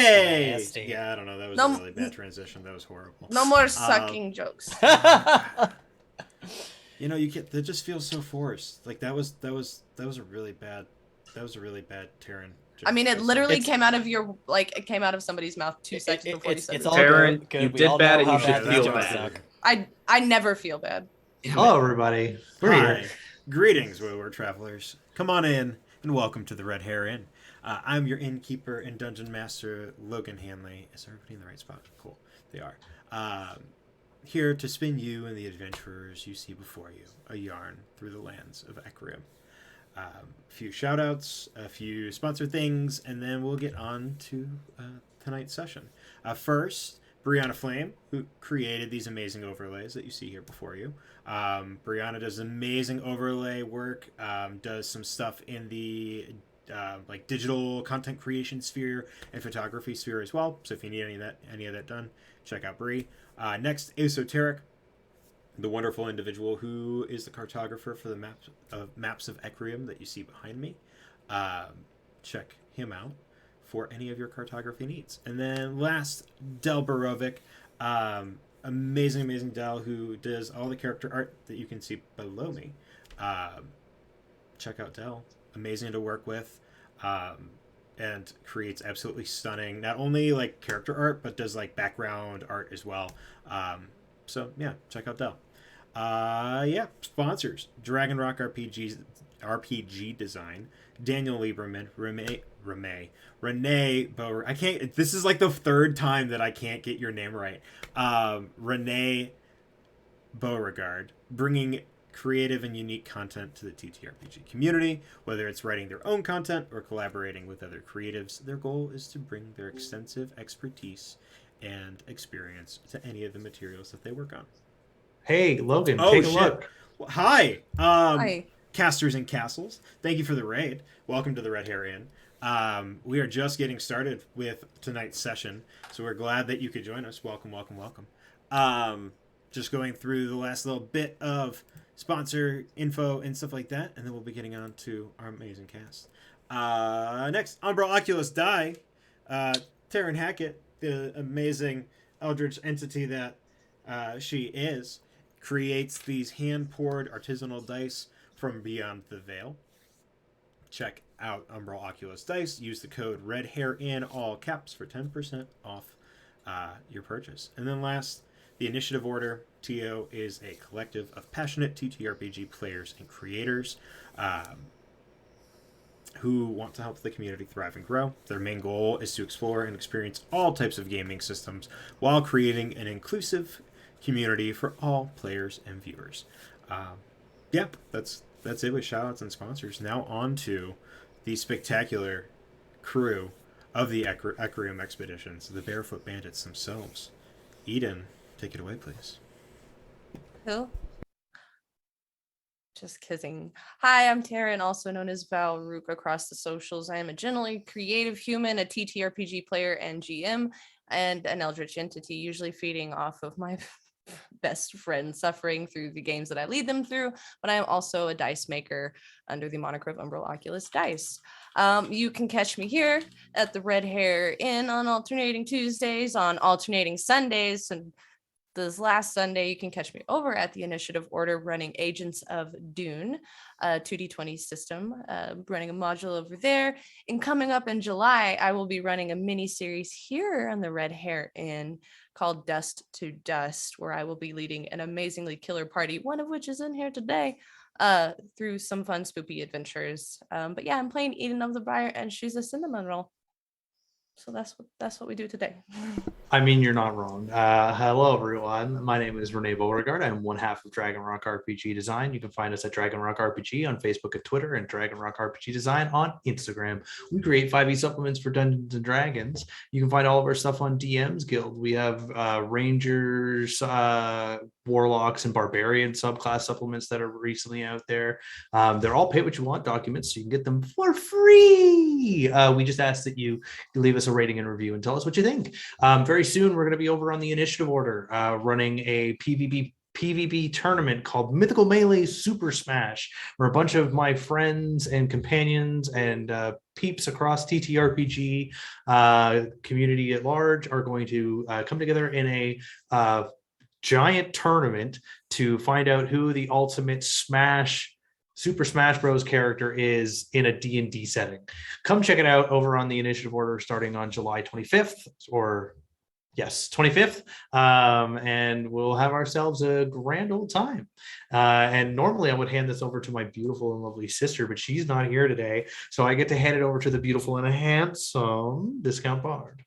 Hey! nasty. Yeah, I don't know. That was No, a really bad transition. That was horrible. no more sucking jokes. You know, you get that just feels so forced. Like that was a really bad Terran joke. I mean, it literally It's- came out of your it came out of somebody's mouth 2 seconds before you said it's it. all Taryn, good. you We did all bad know and how you should bad feel these jokes bad. suck. I never feel bad. Hello, everybody. We're Hi. here. Greetings, wayward travelers. Come on in and welcome to the Red Hare Inn. I'm your innkeeper and dungeon master, Logan Hanley. Is everybody in the right spot? Cool. They are. Here to spin you and the adventurers you see before you a yarn through the lands of Ecriom. A few shout-outs, a few sponsored things, and then we'll get on to tonight's session. First, Brianna Flame, who created these amazing overlays that you see here before you. Brianna does amazing overlay work, does some stuff in the digital content creation sphere and photography sphere as well. So if you need any of that done, check out Bri. Next, Esoteric, the wonderful individual who is the cartographer for the maps of Ecriom that you see behind me. Check him out for any of your cartography needs. And then last, Del Borovic, amazing Del, who does all the character art that you can see below me. Check out Del. Amazing to work with, and creates absolutely stunning, not only like character art, but does like background art as well. So yeah, check out Del. Sponsors: Dragon Rock RPG Design, Daniel Lieberman, Renee Bower. I can't. This is like the third time that I can't get your name right. Renee Beauregard, bringing creative and unique content to the TTRPG community. Whether it's writing their own content or collaborating with other creatives, their goal is to bring their extensive expertise and experience to any of the materials that they work on. Hey, Logan, take a look. Well, hi. Hi. Casters and Castles. Thank you for the raid. Welcome to the Red Hare Inn. We are just getting started with tonight's session, so we're glad that you could join us. Welcome. Just going through the last little bit of sponsor info and stuff like that, and then we'll be getting on to our amazing cast. Next, Umbral Oculus Die. Taryn Hackett, the amazing eldritch entity that she is, creates these hand-poured artisanal dice from beyond the veil. Check out Umbral Oculus Dice. Use the code Red Hare Inn, all caps, for 10% off your purchase. And then last, the Initiative Order. TO is a collective of passionate TTRPG players and creators who want to help the community thrive and grow. Their main goal is to explore and experience all types of gaming systems while creating an inclusive community for all players and viewers. That's it with shoutouts and sponsors. Now on to the spectacular crew of the Ecriom Expeditions, the Barefoot Bandits themselves. Eden, take it away, please. Who? Just kidding. Hi, I'm Taryn, also known as Val Rook across the socials. I am a generally creative human, a TTRPG player and GM, and an eldritch entity, usually feeding off of my best friend suffering through the games that I lead them through, but I am also a dice maker under the moniker of Umbral Oculus Dice. You can catch me here at the Red Hare Inn on alternating Tuesdays, on alternating Sundays, and this last Sunday, you can catch me over at the Initiative Order running Agents of Dune, a 2D20 system, running a module over there. And coming up in July, I will be running a mini series here on the Red Hare Inn called Dust to Dust, where I will be leading an amazingly killer party, one of which is in here today, through some fun spoopy adventures. But yeah, I'm playing Eden of the Briar, and she's a cinnamon roll. So that's what we do today. I mean, you're not wrong. Hello, everyone. My name is Renee Beauregard. I'm one half of Dragon Rock RPG Design. You can find us at Dragon Rock RPG on Facebook and Twitter, and Dragon Rock RPG Design on Instagram. We create 5e supplements for Dungeons and Dragons. You can find all of our stuff on DM's Guild. We have Rangers, Warlocks, and Barbarian subclass supplements that are recently out there. They're all pay what you want documents, so you can get them for free. We just ask that you leave us a rating and review and tell us what you think. Very soon, we're going to be over on the Initiative Order, running a PvP PvP tournament called Mythical Melee Super Smash, where a bunch of my friends and companions and peeps across TTRPG community at large are going to come together in a giant tournament to find out who the ultimate Super Smash Bros. Character is in a D&D setting. Come check it out over on the initiative order starting on July 25th, or yes, 25th, and we'll have ourselves a grand old time. And normally I would hand this over to my beautiful and lovely sister, but she's not here today, so I get to hand it over to the beautiful and handsome Discount Bard.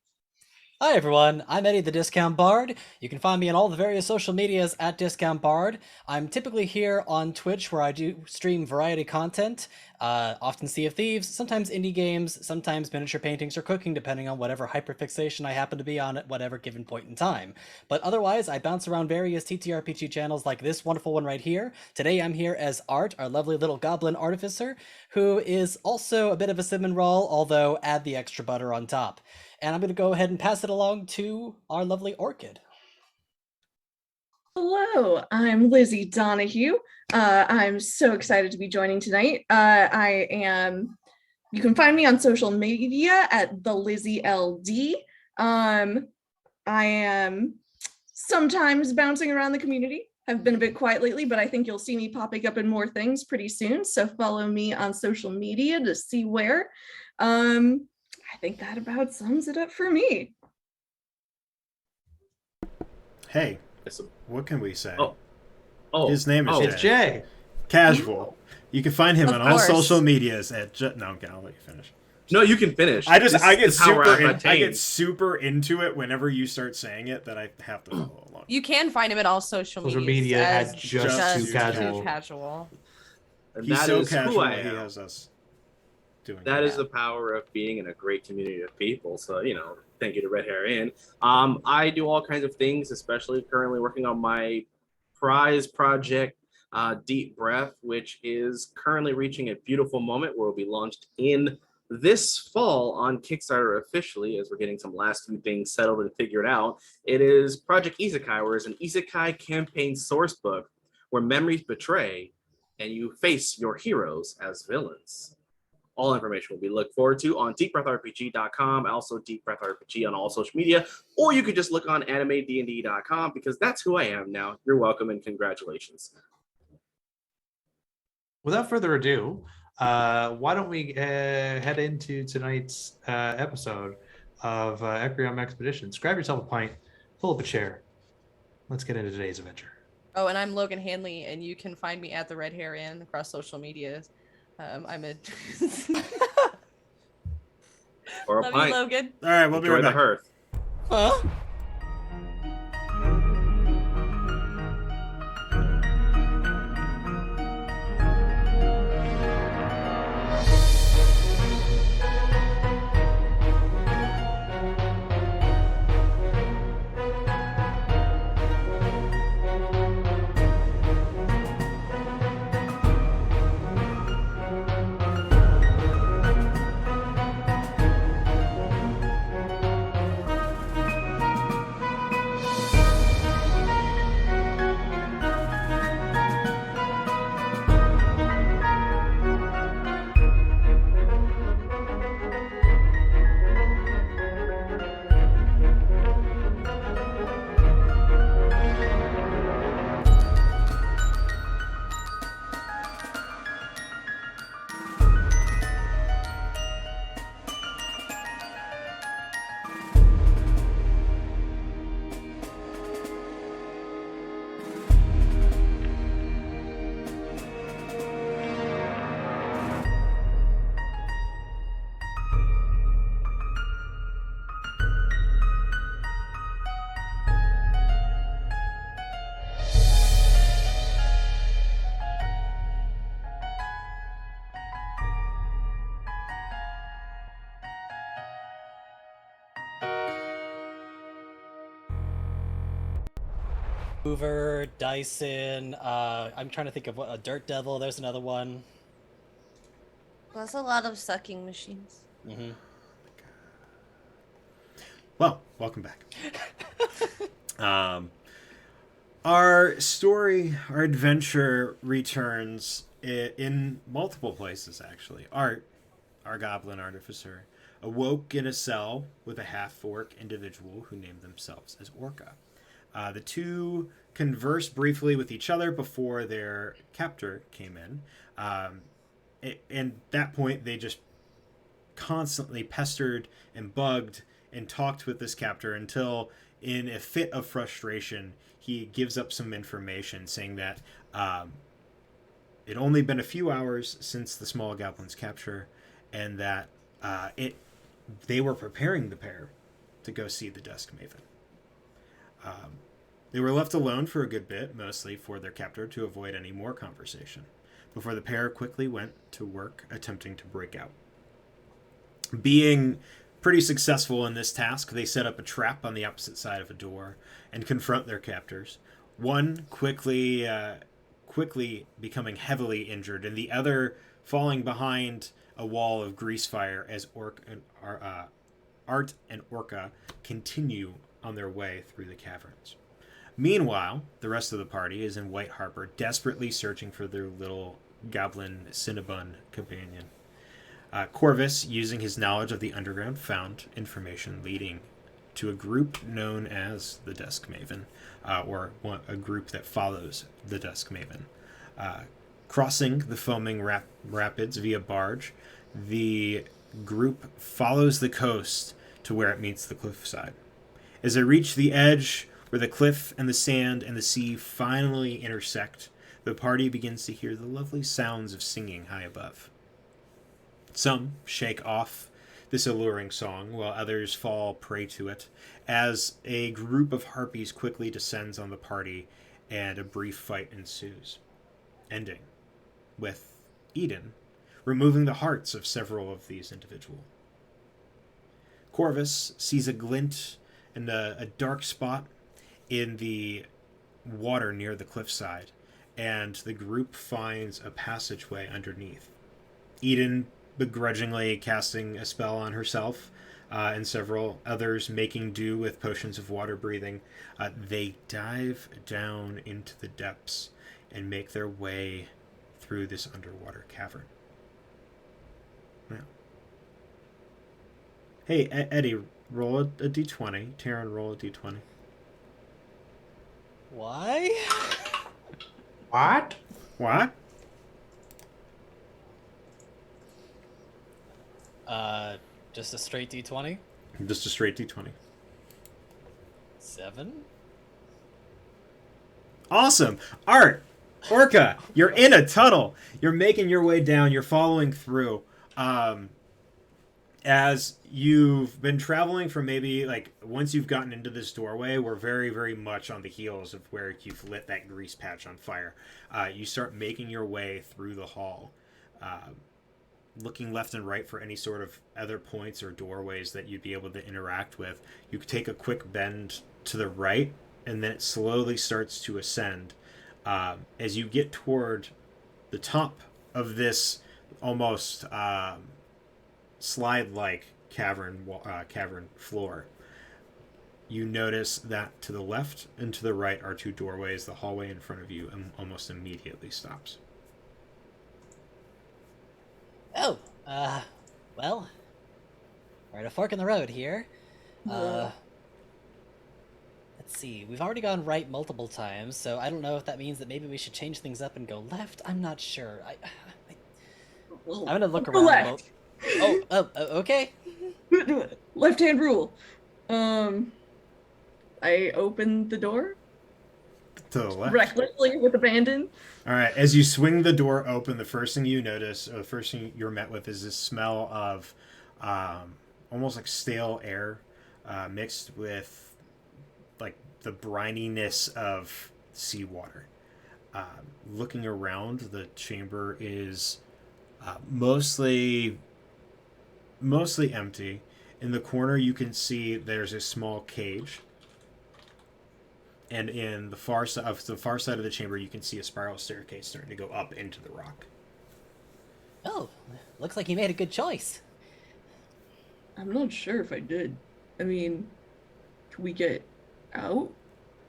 Hi everyone, I'm Eddie the Discount Bard. You can find me on all the various social medias at Discount Bard. I'm typically here on Twitch where I do stream variety content, often Sea of Thieves, sometimes indie games, sometimes miniature paintings or cooking depending on whatever hyperfixation I happen to be on at whatever given point in time. But otherwise, I bounce around various TTRPG channels like this wonderful one right here. Today I'm here as Art, our lovely little goblin artificer, who is also a bit of a cinnamon roll, although add the extra butter on top. And I'm going to go ahead and pass it along to our lovely Orchid. Hello, I'm Lizzie Donahue. I'm so excited to be joining tonight. You can find me on social media at the Lizzie LD. I am sometimes bouncing around the community. I've been a bit quiet lately, but I think you'll see me popping up in more things pretty soon. So follow me on social media to see where. I think that about sums it up for me. Hey, what can we say? His name is It's Jay. Casual. You can find him Of on all course. social medias at no. Okay, I'll let you finish. No, you can finish. I This get is how super I'm I get super into it whenever you start saying it that I have to follow along. You can find him at all social Social medias media as at Just Too Casual. Casual. And He's that so is casual who I he am. has us doing That it. is the power of being in a great community of people. So, thank you to Red Hare Inn. I do all kinds of things, especially currently working on my prize project, Deep Breath, which is currently reaching a beautiful moment where it will be launched in this fall on Kickstarter officially, as we're getting some last few things settled and figured out. It is Project Isekai, where it's an Isekai campaign source book where memories betray and you face your heroes as villains. All information will be looked forward to on deepbreathrpg.com, also Deep Breath RPG on all social media, or you could just look on animednd.com because that's who I am now. You're welcome and congratulations. Without further ado, why don't we head into tonight's episode of Ecriom Expeditions. Grab yourself a pint, pull up a chair. Let's get into today's adventure. Oh, and I'm Logan Hanley, and you can find me at the Red Hare Inn across social media. I'm a Or a love pint. you, Logan. All right, we'll be Enjoy right the back. hearth. Huh? Hoover, Dyson, I'm trying to think of what, a Dirt Devil, there's another one. That's a lot of sucking machines. Mm-hmm. Well, welcome back. Our story, our adventure returns in multiple places, actually. Art, our goblin artificer, awoke in a cell with a half-orc individual who named themselves as Orca. The two conversed briefly with each other before their captor came in. And at that point, they just constantly pestered and bugged and talked with this captor until, in a fit of frustration, he gives up some information saying that it only been a few hours since the small goblin's capture, and that they were preparing the pair to go see the Dusk Maven. They were left alone for a good bit, mostly for their captor to avoid any more conversation, before the pair quickly went to work attempting to break out. Being pretty successful in this task, they set up a trap on the opposite side of a door and confront their captors. One quickly becoming heavily injured, and the other falling behind a wall of grease fire as Art and Orca continue on their way through the caverns. Meanwhile, the rest of the party is in White Harbor, desperately searching for their little goblin Cinnabon companion. Corvus, using his knowledge of the underground, found information leading to a group known as the Dusk Maven, or a group that follows the Dusk Maven. Crossing the foaming rapids via barge, the group follows the coast to where it meets the cliffside. As they reach the edge where the cliff and the sand and the sea finally intersect, the party begins to hear the lovely sounds of singing high above. Some shake off this alluring song, while others fall prey to it, as a group of harpies quickly descends on the party and a brief fight ensues, ending with Eden removing the hearts of several of these individuals. Corvus sees a glint and a dark spot in the water near the cliffside, and the group finds a passageway underneath. Eden begrudgingly casting a spell on herself, and several others making do with potions of water breathing, they dive down into the depths and make their way through this underwater cavern. Now, hey, Eddie, roll a d20. Taryn, roll a d20. Why? What? What? Just a straight D20? Just a straight d20. 7? Awesome. Art, Orca, you're in a tunnel. You're making your way down. You're following through. As you've been traveling for maybe, like, once you've gotten into this doorway, we're very, very much on the heels of where you've lit that grease patch on fire. You start making your way through the hall, looking left and right for any sort of other points or doorways that you'd be able to interact with. You take a quick bend to the right, and then it slowly starts to ascend. As you get toward the top of this almost slide-like cavern floor, you notice that to the left and to the right are two doorways. The hallway in front of you almost immediately stops. Oh, well, we're at a fork in the road here. Let's see, we've already gone right multiple times, so I don't know if that means that maybe we should change things up and go left. I'm not sure. I'm gonna look around. Left. Okay. Left-hand rule. I open the door To the left. recklessly with abandon. All right. As you swing the door open, the first thing you notice, or the first thing you're met with, is this smell of almost like stale air mixed with like the brininess of seawater. Looking around, the chamber is mostly empty. In the corner, you can see there's a small cage. And in the far side of the chamber, you can see a spiral staircase starting to go up into the rock. Oh, looks like you made a good choice. I'm not sure if I did. I mean, can we get out?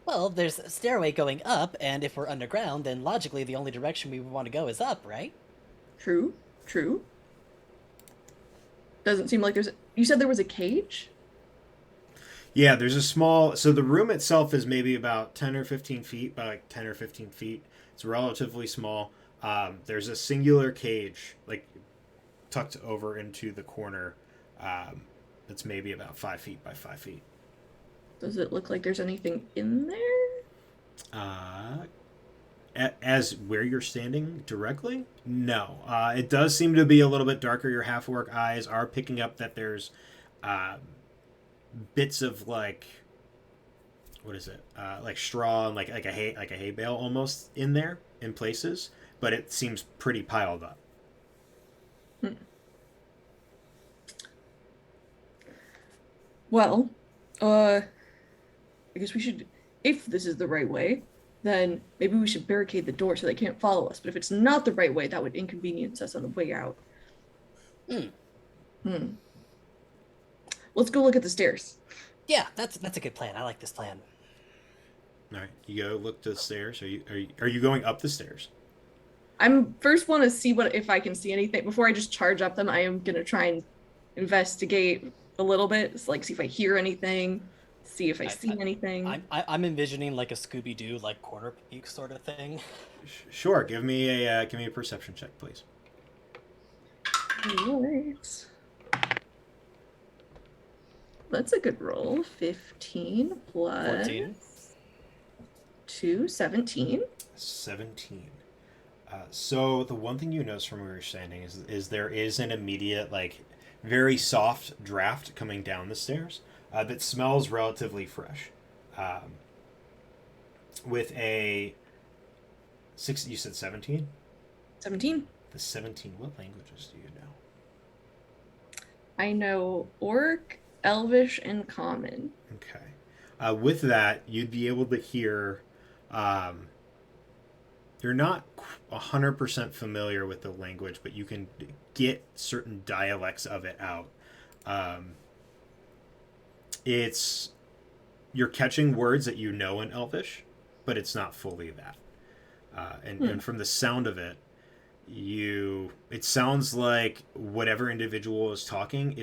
Well, there's a stairway going up, and if we're underground, then logically the only direction we would want to go is up, right? True. True. Doesn't seem like there's. You said there was a cage? Yeah, there's a small. So the room itself is maybe about 10 or 15 feet by like 10 or 15 feet. It's relatively small. There's a singular cage, like tucked over into the corner. That's maybe about 5 feet by 5 feet. Does it look like there's anything in there? As where you're standing directly? No. It does seem to be a little bit darker. Your half-orc eyes are picking up that there's bits of like, what is it? Like straw and like a hay bale almost in there in places, but it seems pretty piled up. Well, I guess we should, if this is the right way, then maybe we should barricade the door so they can't follow us. But if it's not the right way, that would inconvenience us on the way out. Let's go look at the stairs. Yeah, that's a good plan. I like this plan. All right, you go look to the stairs. Are you going up the stairs? I'm first want to see if I can see anything before I just charge up them. I am gonna try and investigate a little bit, like see if I hear anything, see if I see anything. I'm envisioning like a Scooby-Doo, like corner peek sort of thing. Sure. Give me a perception check, please. All right. That's a good roll. 15 plus 14. 2, 17. 17. So the one thing you notice from where you're standing is there is an immediate, like, very soft draft coming down the stairs that smells relatively fresh. With a six, you said 17? 17. The 17. What languages do you know? I know Orc, Elvish, and Common. Okay. With that, you'd be able to hear. You're not 100% familiar with the language, but you can get certain dialects of it out. You're catching words that you know in Elvish, but it's not fully that. And from the sound of it, it sounds like whatever individual is talking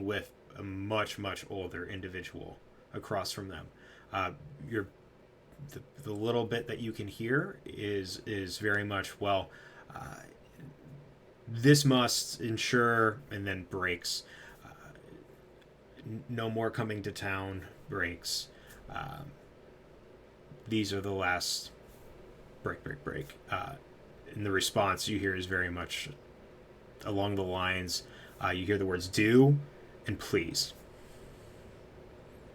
with a much, much older individual across from them. The little bit that you can hear is very much, this must ensure, and then breaks. No more coming to town, breaks. These are the last break. And the response you hear is very much along the lines, you hear the words do and please.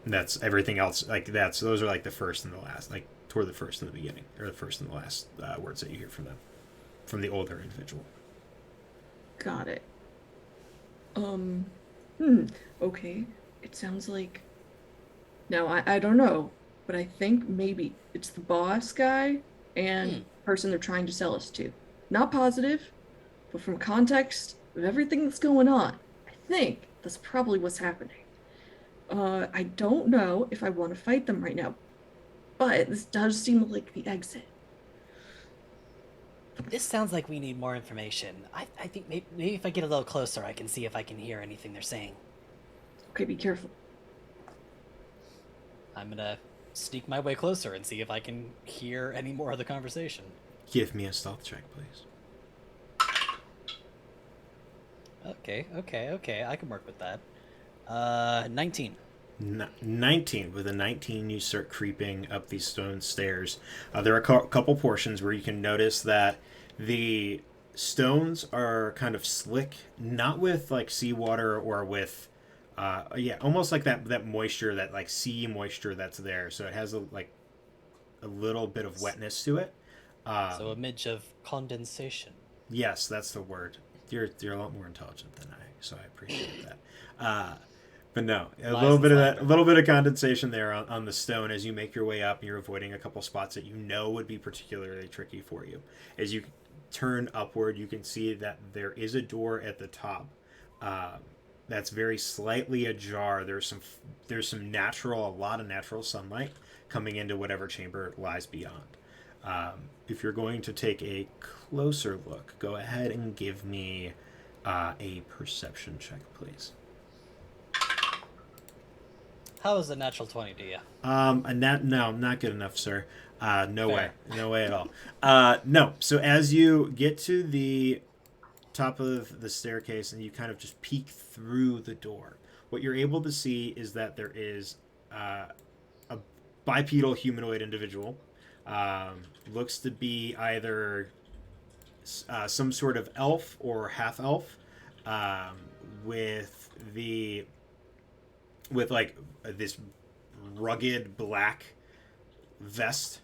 And that's everything else. Those are like the first and the last, like toward the first and the beginning, or the first and the last words that you hear from them, from the older individual. Got it. Okay. It sounds like. No, I don't know, but I think maybe it's the boss guy and person they're trying to sell us to. Not positive, but from context of everything that's going on, I think that's probably what's happening. I don't know if I want to fight them right now, but this does seem like the exit. This sounds like we need more information. I think maybe if I get a little closer, I can see if I can hear anything they're saying. Okay, be careful. I'm gonna sneak my way closer and see if I can hear any more of the conversation. Give me a stealth check, please. Okay. I can work with that. 19. 19. With a 19, you start creeping up these stone stairs. There are a couple portions where you can notice that the stones are kind of slick, not with like seawater or with, almost like that moisture, that like sea moisture that's there. So it has a little bit of wetness to it. So a midge of condensation. Yes, that's the word. You're a lot more intelligent than I, so I appreciate that. But no, a little bit of condensation there on the stone as you make your way up, and you're avoiding a couple spots that you know would be particularly tricky for you. As you turn upward, you can see that there is a door at the top that's very slightly ajar. There's a lot of natural sunlight coming into whatever chamber lies beyond. If you're going to take a closer look, go ahead and give me a perception check, please. How is a natural 20 to you? No, not good enough, sir. No Fair. way. No way at all. No. So as you get to the top of the staircase and you kind of just peek through the door, what you're able to see is that there is a bipedal humanoid individual. Looks to be either some sort of elf or half elf, with like this rugged black vest,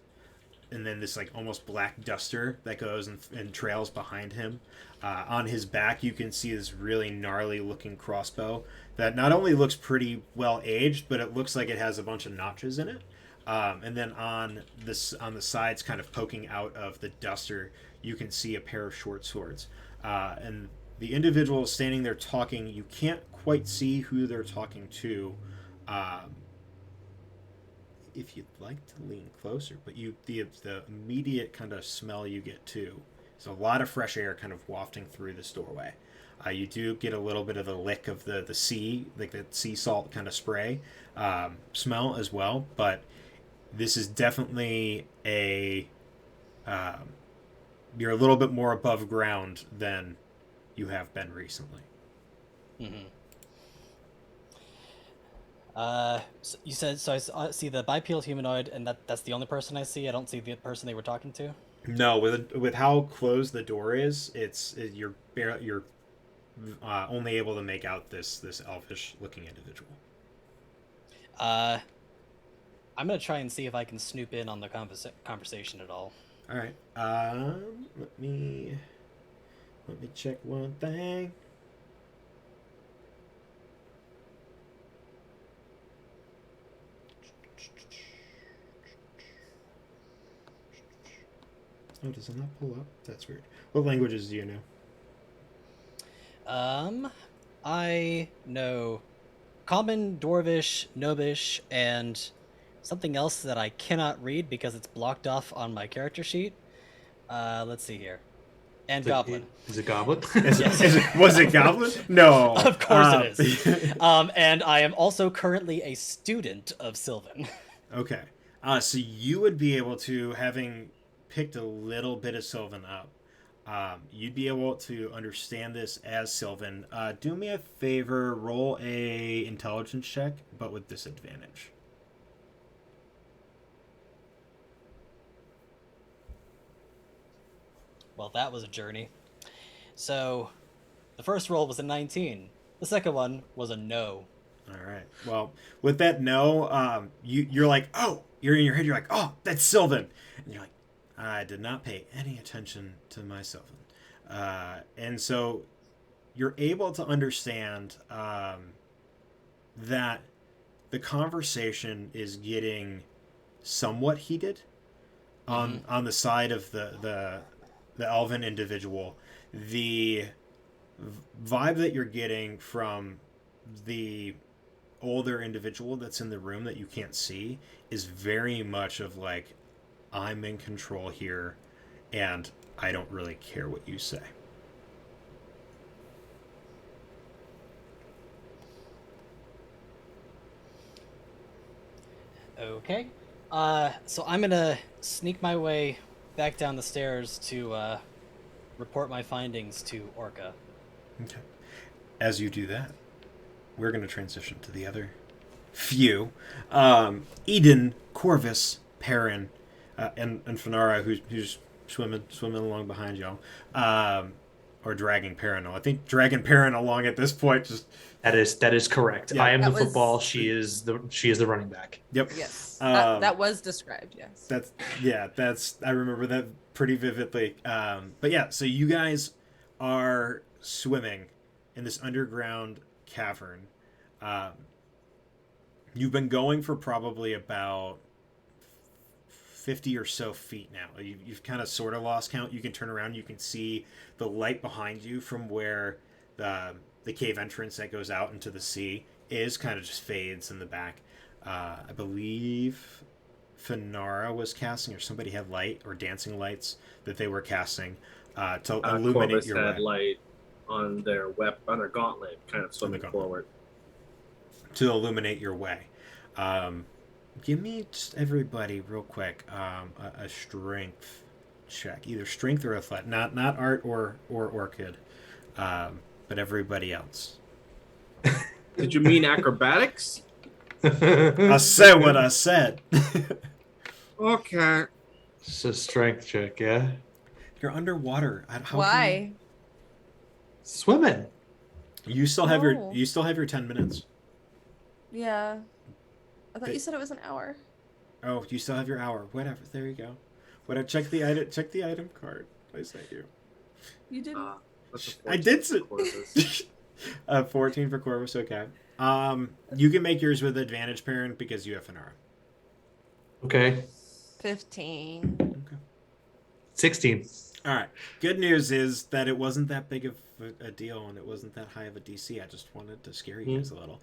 and then this like almost black duster that goes and trails behind him. On his back, you can see this really gnarly looking crossbow that not only looks pretty well aged, but it looks like it has a bunch of notches in it. And then on the sides, kind of poking out of the duster, you can see a pair of short swords. And the individual standing there talking, you can't quite see who they're talking to. If you'd like to lean closer, but the immediate kind of smell you get too is a lot of fresh air kind of wafting through this doorway. You do get a little bit of the lick of the sea, like the sea salt kind of spray smell as well, but this is definitely you're a little bit more above ground than you have been recently. Mm-hmm. So you said, so I see the bipedal humanoid, and that's the only person I see. I don't see the person they were talking to. No, with how closed the door is, you're only able to make out this elfish looking individual. I'm gonna try and see if I can snoop in on the conversation at all. All right. Let me check one thing. Oh, does it not pull up? That's weird. What languages do you know? I know Common, Dwarvish, Gnomish, and something else that I cannot read because it's blocked off on my character sheet. Let's see here. And Goblin. Is it Goblin? Was it Goblin? No. Of course it is. And I am also currently a student of Sylvan. Okay. So you would be able to, having picked a little bit of Sylvan up, you'd be able to understand this as Sylvan. Do me a favor, roll a intelligence check, but with disadvantage. Well, that was a journey. So, the first roll was a 19. The second one was a no. All right. Well, with that no, you're like, oh, you're in your head. You're like, oh, that's Sylvan, and you're like, I did not pay any attention to my Sylvan, and so you're able to understand that the conversation is getting somewhat heated on the side of the elven individual. The vibe that you're getting from the older individual that's in the room that you can't see is very much of like, I'm in control here and I don't really care what you say. Okay. So I'm gonna sneak my way back down the stairs to report my findings to Orca. Okay. As you do that, we're going to transition to the other few. Eden, Corvus, Perrin, and Fenara, who's swimming along behind y'all, or dragging Perrin. I think dragging Perrin along at this point. Just that is correct. Yeah. I am That the was- football. She is the running back. yep. Yes, Um, that was described. Yes. That's I remember that pretty vividly. But yeah, so you guys are swimming in this underground cavern. You've been going for probably about 50 or so feet now. You've kind of sort of lost count. You can turn around, you can see the light behind you from where the the cave entrance that goes out into the sea is kind of just fades in the back. I believe Finara was casting, or somebody had light or dancing lights that they were casting to illuminate Corvus your had way. light on their on their gauntlet, kind of swimming forward. To illuminate your way. Give me just everybody real quick a strength check, either strength or athletic, not art or orchid, but everybody else. Did you mean acrobatics? I said what I said. Okay. It's a strength check, yeah. You're underwater. Why? Swimming. You still have Oh. your 10 minutes. Yeah. I thought you said it was an hour. Oh, you still have your hour. Whatever. There you go. Check the item card I sent you. You didn't. I did. 14 for Corvus. Okay. You can make yours with advantage, parent, because you have Finara. Okay. 15. Okay. 16. All right. Good news is that it wasn't that big of a deal and it wasn't that high of a DC. I just wanted to scare you guys a little.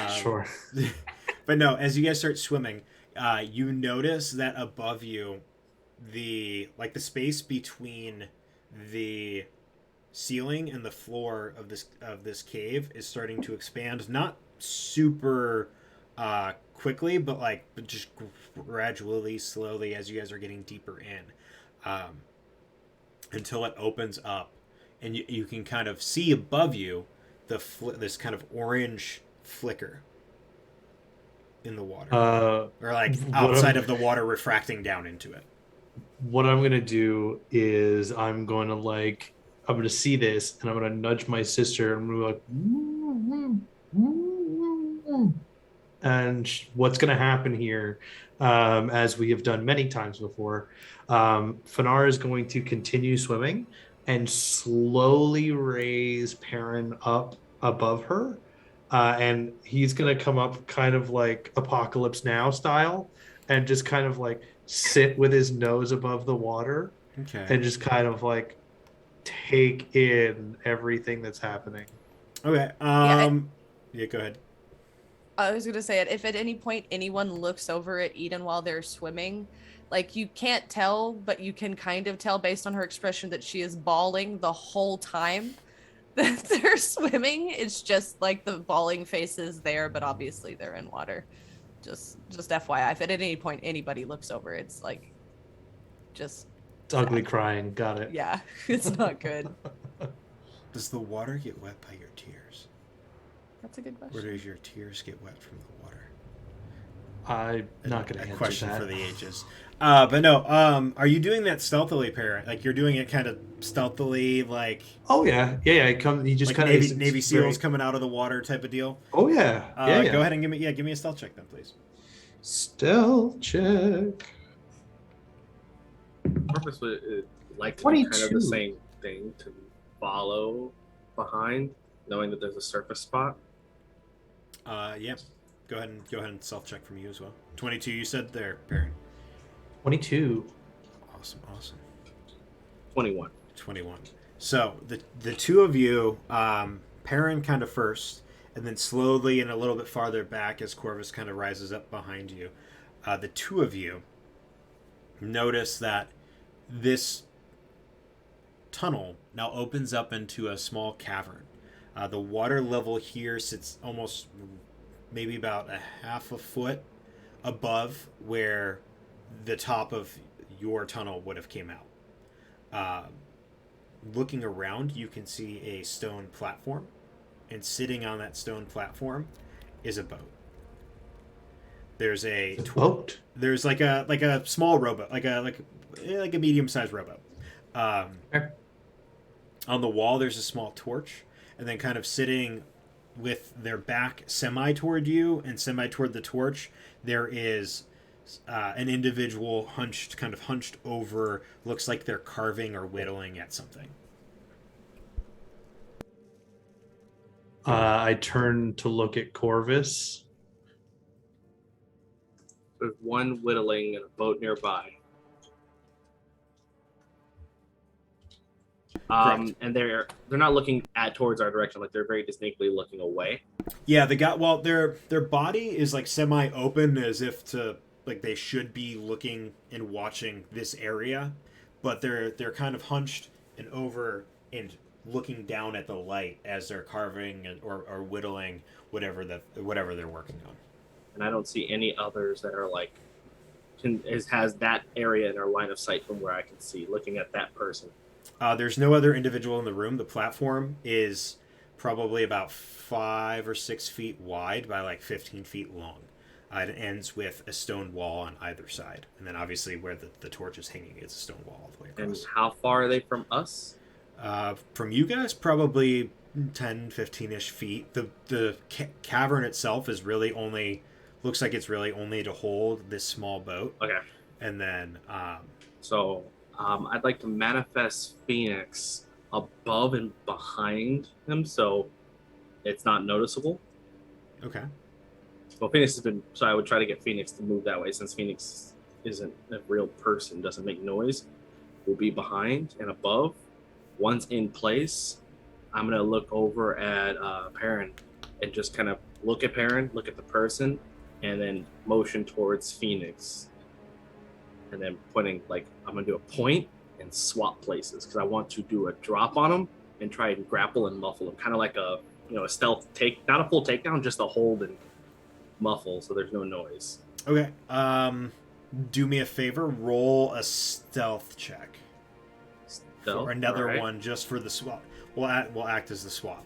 Sure. But no, as you guys start swimming, you notice that above you, the space between the ceiling and the floor of this cave is starting to expand. Not super quickly, but just gradually, slowly as you guys are getting deeper in. Until it opens up, and you can kind of see above you this kind of orange flicker in the water, or outside of the water refracting down into it. What I'm gonna do is I'm gonna see this, and I'm gonna nudge my sister, and we're like, and what's gonna happen here, as we have done many times before. Fanar is going to continue swimming and slowly raise Perrin up above her. And he's going to come up kind of like Apocalypse Now style and just kind of sit with his nose above the water. Okay. And just kind of take in everything that's happening. Okay. Yeah, go ahead. I was gonna say it. If at any point anyone looks over at Eden while they're swimming, you can't tell, but you can kind of tell based on her expression that she is bawling the whole time that they're swimming. It's just the bawling face is there, but obviously they're in water. Just FYI, if at any point anybody looks over, it's just It's ugly crying. Got it. yeah, it's not good. Does the water get wet by your tears? That's a good Or question. does your tears get wet from the water? I'm not going to answer question that. for the ages. But no, are you doing that stealthily, Parrot? You're doing it kind of stealthily, Oh yeah. He just kind of Navy SEALs coming out of the water type of deal. Oh yeah. Yeah. Go ahead and give me a stealth check then, please. Stealth check. Corvus would like to do kind of 22. the same thing, to follow behind, knowing that there's a surface spot. Yeah. Go ahead and self check from you as well. 22, you said there, Perrin. 22. Awesome. 21. 21. So the two of you, Perrin kind of first, and then slowly and a little bit farther back as Corvus kind of rises up behind you. The two of you notice that this tunnel now opens up into a small cavern. The water level here sits almost maybe about a half a foot above where the top of your tunnel would have came out. Looking around, you can see a stone platform, and sitting on that stone platform is a boat. There's a boat. There's like a small rowboat, like a medium-sized rowboat. Okay. On the wall, there's a small torch, and then kind of sitting with their back semi toward you and semi toward the torch, there is an individual hunched over. Looks like they're carving or whittling at something. I turn to look at Corvus. There's one whittling and a boat nearby. Correct. And they're not looking towards our direction. Like they're very distinctly looking away. Yeah, their body is like semi open as if to like they should be looking and watching this area, but they're kind of hunched and over and looking down at the light as they're carving or whittling whatever they're working on. And I don't see any others that are like has that area in our line of sight from where I can see looking at that person. There's no other individual in the room. The platform is probably about 5 or 6 feet wide by like 15 feet long. It ends with a stone wall on either side. And then obviously where the torch is hanging, it's a stone wall all the way across. And how far are they from us? From you guys, probably 10, 15-ish feet. The cavern itself is really only, looks like it's really only to hold this small boat. Okay. And then... I'd like to manifest Phoenix above and behind him so it's not noticeable. Okay. Well, Phoenix has been... So I would try to get Phoenix to move that way since Phoenix isn't a real person, doesn't make noise. We'll be behind and above. Once in place, I'm going to look over at Perrin and just kind of look at Perrin, look at the person, and then motion towards Phoenix. And then pointing, like, I'm going to do a point and swap places because I want to do a drop on him and try and grapple and muffle him. Kind of like a stealth take, not a full takedown, just a hold and muffle so there's no noise. Okay. Do me a favor, roll a stealth check. Stealth, for another right. one just for the swap. We'll act as the swap.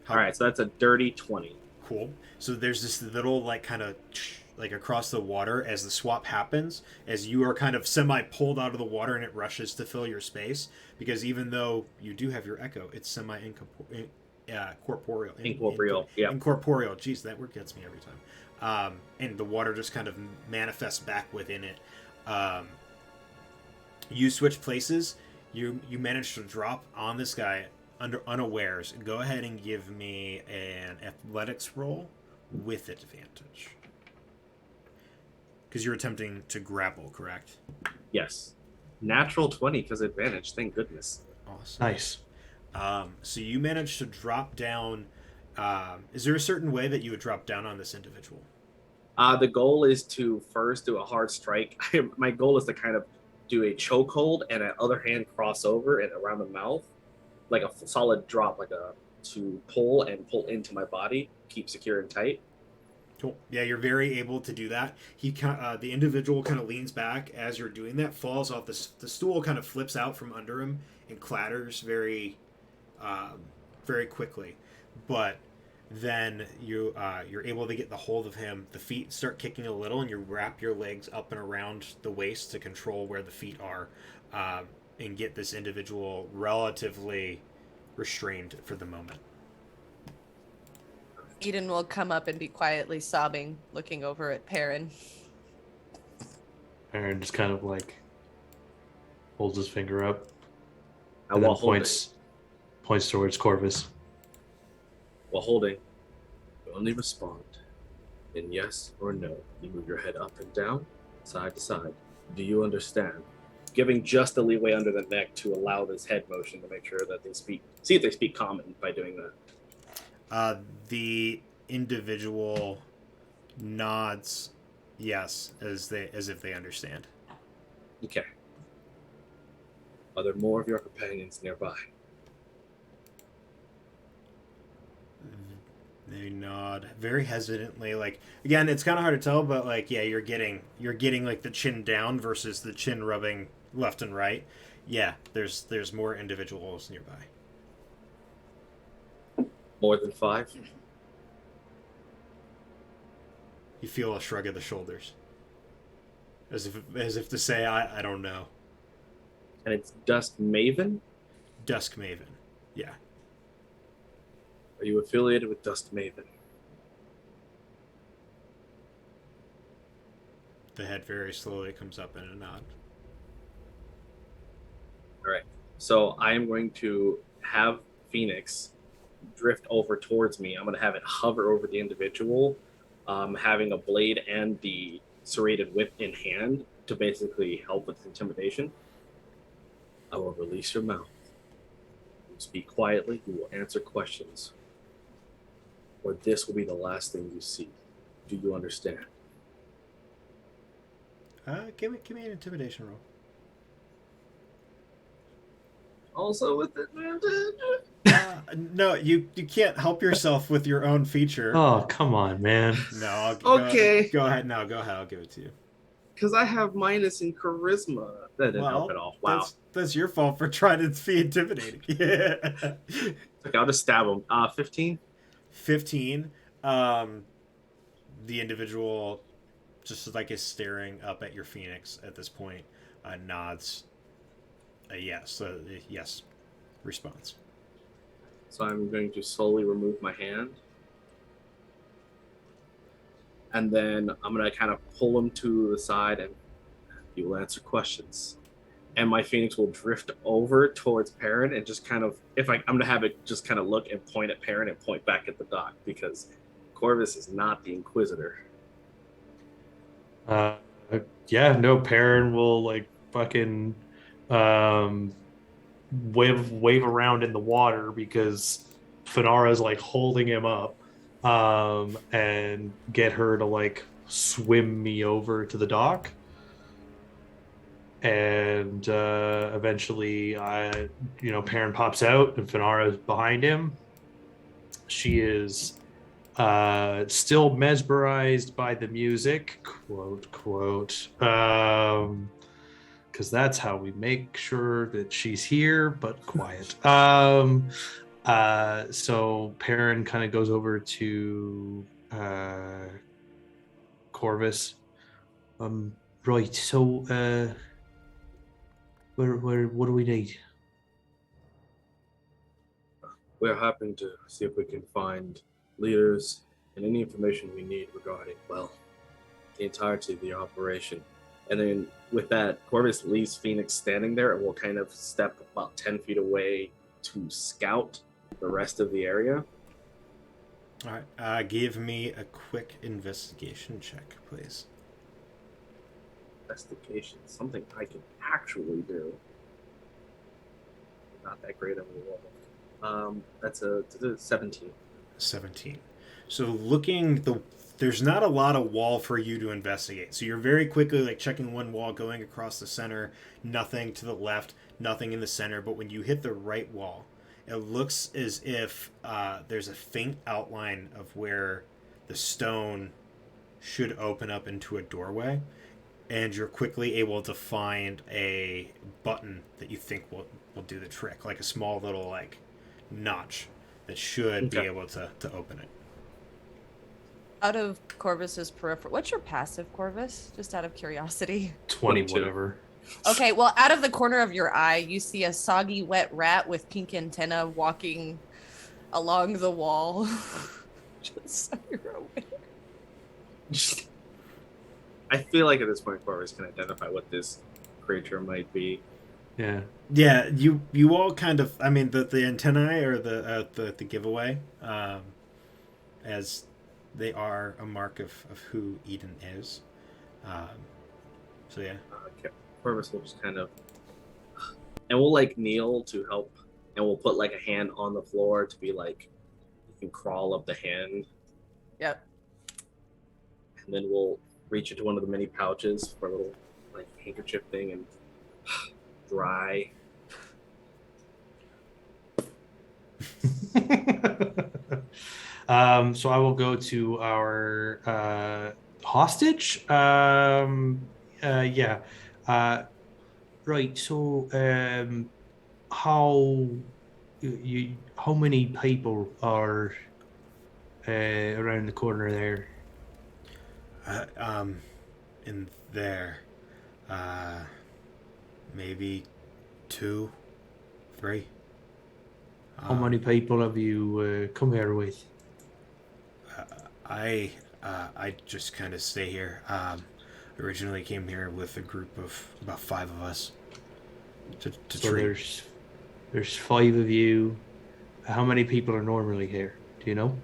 All right, so that's a dirty 20. Cool. So there's this little like kind of like across the water as the swap happens, as you are kind of semi pulled out of the water and it rushes to fill your space, because even though you do have your echo, it's semi corporeal. Incorporeal, yeah. Incorporeal. Jeez, that word gets me every time. And the water just kind of manifests back within it. You switch places. You manage to drop on this guy under unawares. Go ahead and give me an athletics roll with advantage. Because you're attempting to grapple, correct? Yes. Natural 20 because advantage, thank goodness. Awesome. Nice. So you managed to drop down. Is there a certain way that you would drop down on this individual? The goal is to first do a hard strike. My goal is to kind of do a chokehold and an other hand cross over and around the mouth, like a solid drop, to pull into my body, keep secure and tight. Cool. Yeah, you're very able to do that. The individual kind of leans back as you're doing that, falls off the stool, kind of flips out from under him and clatters very, very quickly. But then you're able to get the hold of him. The feet start kicking a little, and you wrap your legs up and around the waist to control where the feet are, and get this individual relatively restrained for the moment. Eden will come up and be quietly sobbing, looking over at Perrin. Aaron just kind of like holds his finger up And and then while holding, points towards Corvus. you only respond in yes or no. You move your head up and down, side to side. Do you understand? Giving just a leeway under the neck to allow this head motion to make sure that they speak. See if they speak common by doing that. The individual nods yes, as if they understand. Okay. Are there more of your companions nearby? They nod very hesitantly. Like, again, it's kind of hard to tell, but like, yeah, you're getting like the chin down versus the chin rubbing left and right. Yeah, there's more individuals nearby. More than 5? You feel a shrug of the shoulders, as if to say, I don't know. And it's Dusk Maven? Dusk Maven, yeah. Are you affiliated with Dusk Maven? The head very slowly comes up in a nod. All right. So I am going to have Phoenix drift over towards me. I'm going to have it hover over the individual, having a blade and the serrated whip in hand to basically help with intimidation. I will release your mouth will speak quietly, you will answer questions, or this will be the last thing you see. Do you understand? Give me an intimidation roll. Also with advantage. No, you can't help yourself with your own feature. Oh, come on, man. No, Okay. Go ahead. No, go ahead. I'll give it to you. Because I have minus in charisma. That didn't help at all. Wow. That's your fault for trying to be intimidating. Yeah. Okay, I'll just stab him. 15? 15. The individual just like is staring up at your phoenix at this point. Nods. Yes. Yes. Response. So I'm going to slowly remove my hand. And then I'm going to kind of pull him to the side and he will answer questions. And my phoenix will drift over towards Perrin and just kind of, I'm going to have it just kind of look and point at Perrin and point back at the dock because Corvus is not the Inquisitor. Yeah, no, Perrin will like fucking wave around in the water because Finara's like holding him up, and get her to like swim me over to the dock. And eventually, Perrin pops out and Finara's behind him. She is still mesmerized by the music, quote, because that's how we make sure that she's here, but quiet. So Perrin kind of goes over to Corvus. Right, so what do we need? We're hoping to see if we can find leaders and any information we need regarding, well, the entirety of the operation. And then with that, Corvus leaves Phoenix standing there and will kind of step about 10 feet away to scout the rest of the area. All right. Give me a quick investigation check, please. Investigation, something I can actually do. Not that great of a roll. That's a 17. 17. So there's not a lot of wall for you to investigate. So you're very quickly like checking one wall, going across the center, nothing to the left, nothing in the center. But when you hit the right wall, it looks as if there's a faint outline of where the stone should open up into a doorway. And you're quickly able to find a button that you think will do the trick, like a small little like notch that should be able to open it. Out of Corvus's peripheral, what's your passive, Corvus? Just out of curiosity. 20 22. whatever. Okay, well, out of the corner of your eye, you see a soggy, wet rat with pink antenna walking along the wall. Just so you're aware. I feel like at this point, Corvus can identify what this creature might be. Yeah. Yeah, you all kind of. I mean, the antennae are the giveaway, as they are a mark of who Eden is. So yeah. Corvus will just kind of, and we'll like kneel to help, and we'll put like a hand on the floor to be like, you can crawl up the hand. Yep. And then we'll reach into one of the mini pouches for a little like handkerchief thing and dry. So I will go to our hostage. Yeah. Right. So, how many people are around the corner there? In there, maybe 2, 3. How many people have you come here with? I just kind of stay here. Originally came here with a group of about 5 of us. To So treat. there's 5 of you. How many people are normally here? Do you know?